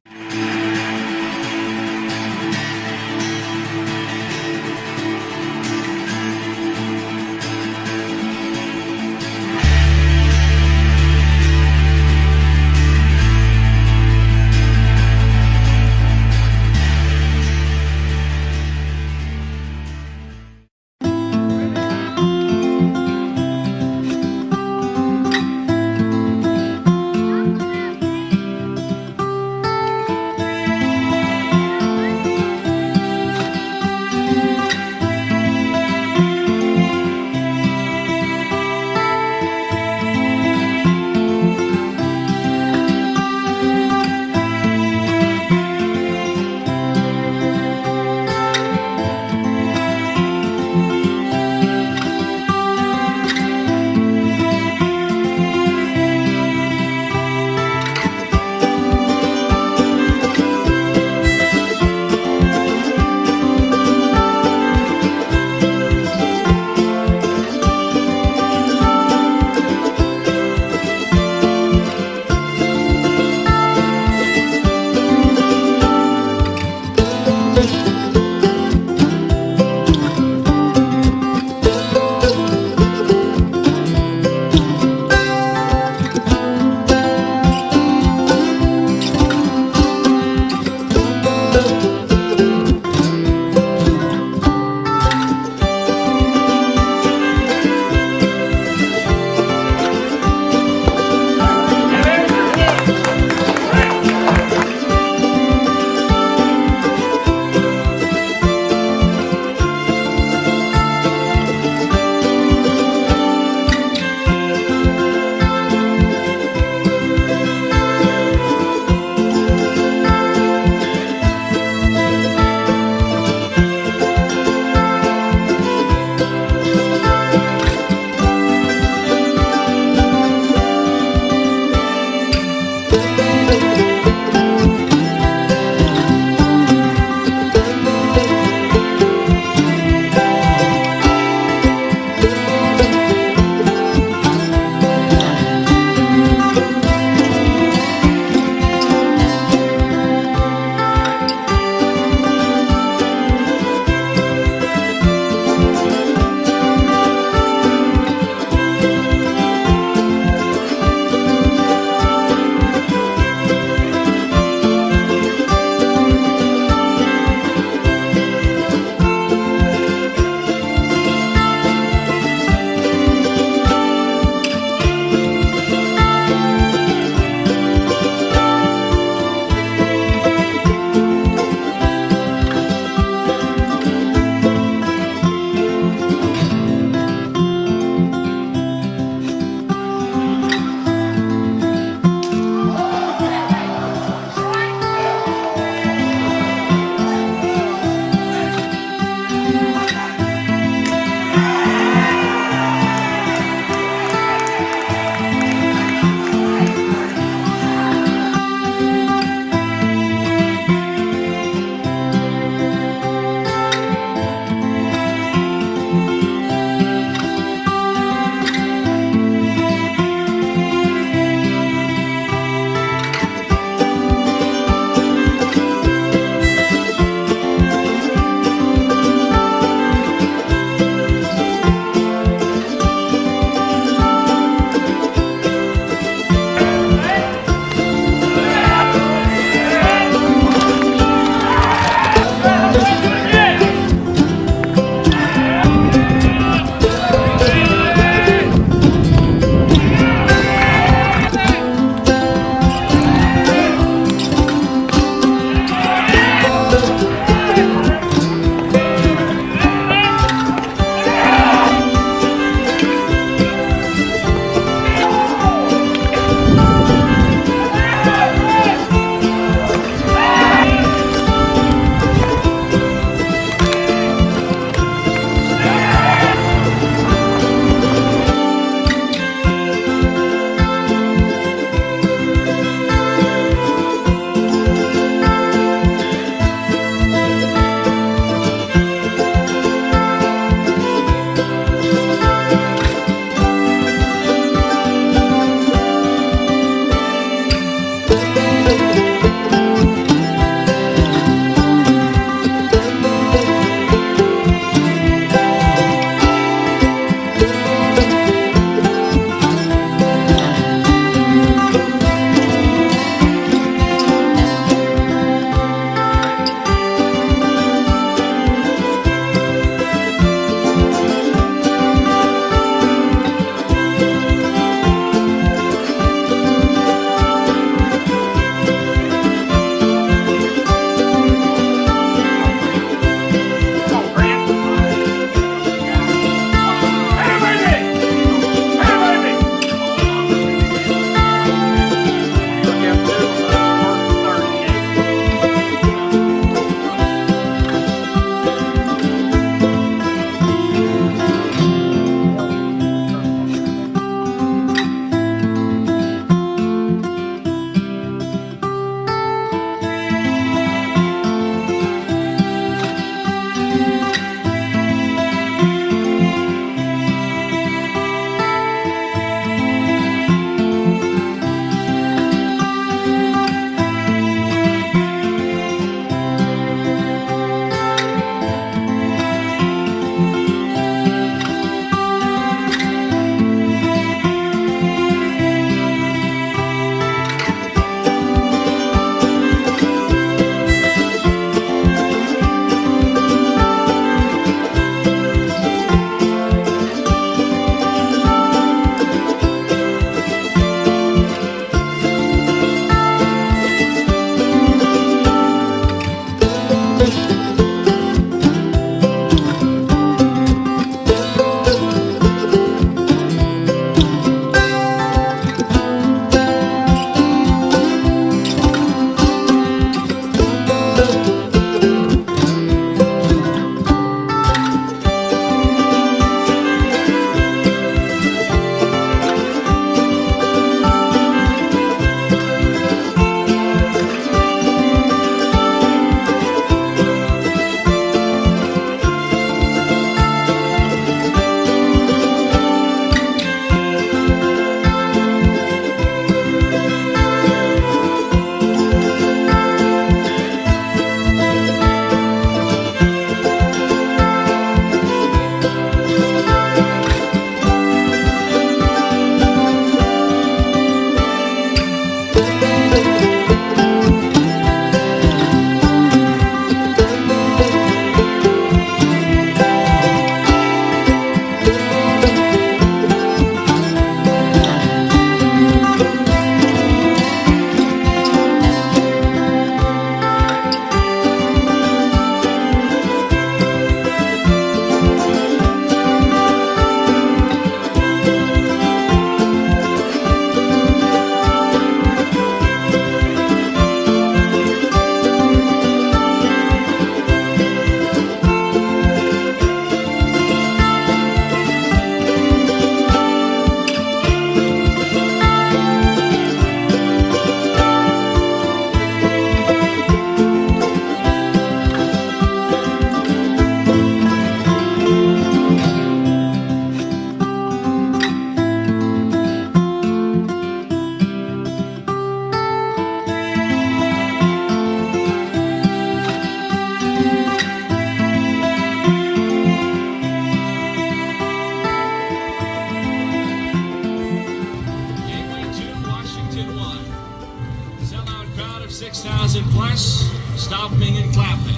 [SPEAKER 5] 6,000 plus, stopping and clapping.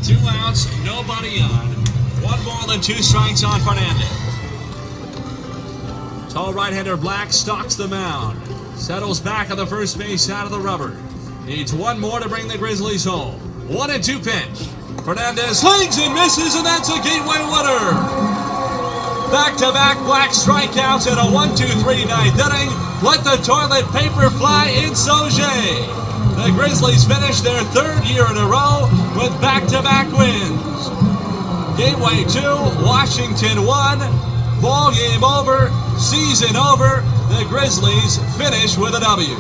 [SPEAKER 5] 2 outs, nobody on. 1 ball and 2 strikes on Fernandez. Tall right-hander Black stalks the mound. Settles back on the first base side of the rubber. Needs 1 more to bring the Grizzlies home. 1-2 pitch. Fernandez swings and misses, and that's a gateway winner. Back-to-back Black strikeouts in a 1-2-3 ninth inning. Let the toilet paper fly in Sauget. The Grizzlies finish their 3rd year in a row with back-to-back wins. Gateway 2, Washington 1. Ball game over, season over. The Grizzlies finish with a W.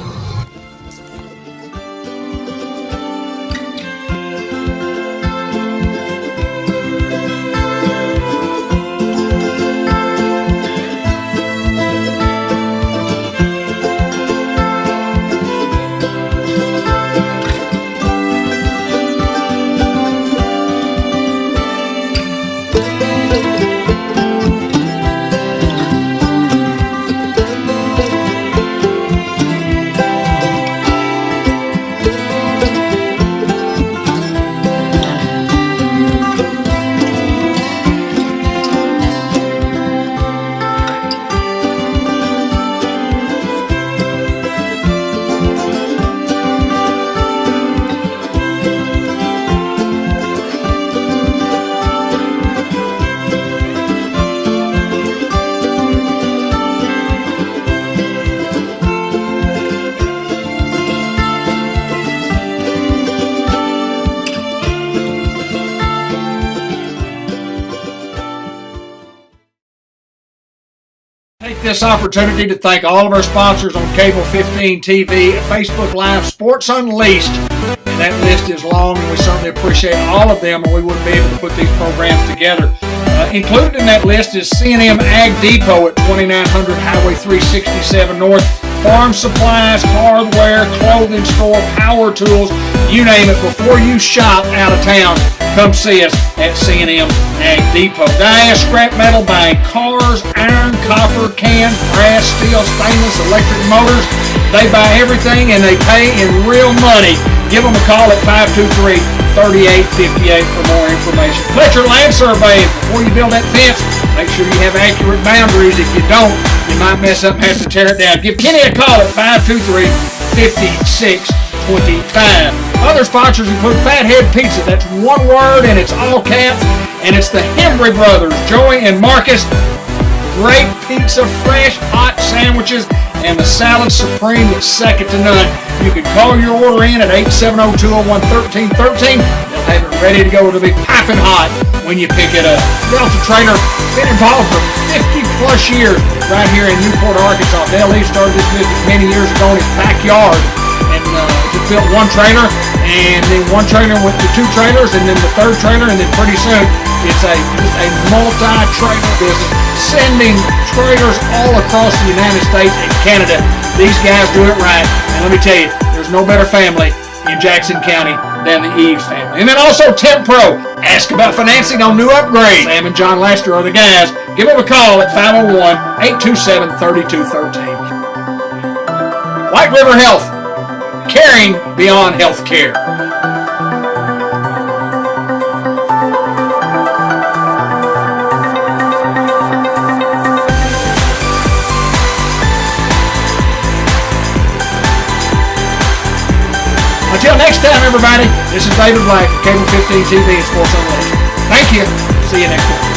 [SPEAKER 2] Take this opportunity to thank all of our sponsors on Cable 15 TV and Facebook Live Sports Unleashed. And that list is long, and we certainly appreciate all of them, or we wouldn't be able to put these programs together. Included in that list is C&M Ag Depot at 2900 Highway 367 North. Farm supplies, hardware, clothing store, power tools, you name it. Before you shop out of town, come see us at C&M Ag Depot. Dia Scrap Metal, buying cars, iron, copper, cans, brass, steel, stainless, electric motors. They buy everything and they pay in real money. Give them a call at 523-3858 for more information. Fletcher Land Surveying. Before you build that fence, make sure you have accurate boundaries. If you don't, you might mess up and have to tear it down. Give Kenny a call at 523-5625. Other sponsors include Fathead Pizza. That's one word and it's all caps. And it's the Hembry Brothers, Joey and Marcus. Great pizza, fresh, hot sandwiches, and the salad supreme that's second to none. You can call your order in at 870-201-1313. They'll have it ready to go. It'll be piping hot when you pick it up. Delta Trailer, been involved for 50 plus years right here in Newport, Arkansas. Dale Lee started this business many years ago in his backyard, and just built one trailer, and then one trailer went to 2 trailers, and then the 3rd trailer, and then pretty soon it's a multi-trailer business, sending trailers all across the United States and Canada. These guys do it right, and let me tell you, there's no better family in Jackson County than the Eves family. And then also Temp Pro. Ask about financing on new upgrades. Sam and John Laster are the guys. Give them a call at 501-827-3213. White River Health, caring beyond health care. Until next time, everybody, this is David Black from Cable 15 TV and Sports Unleashed. Thank you. See you next week.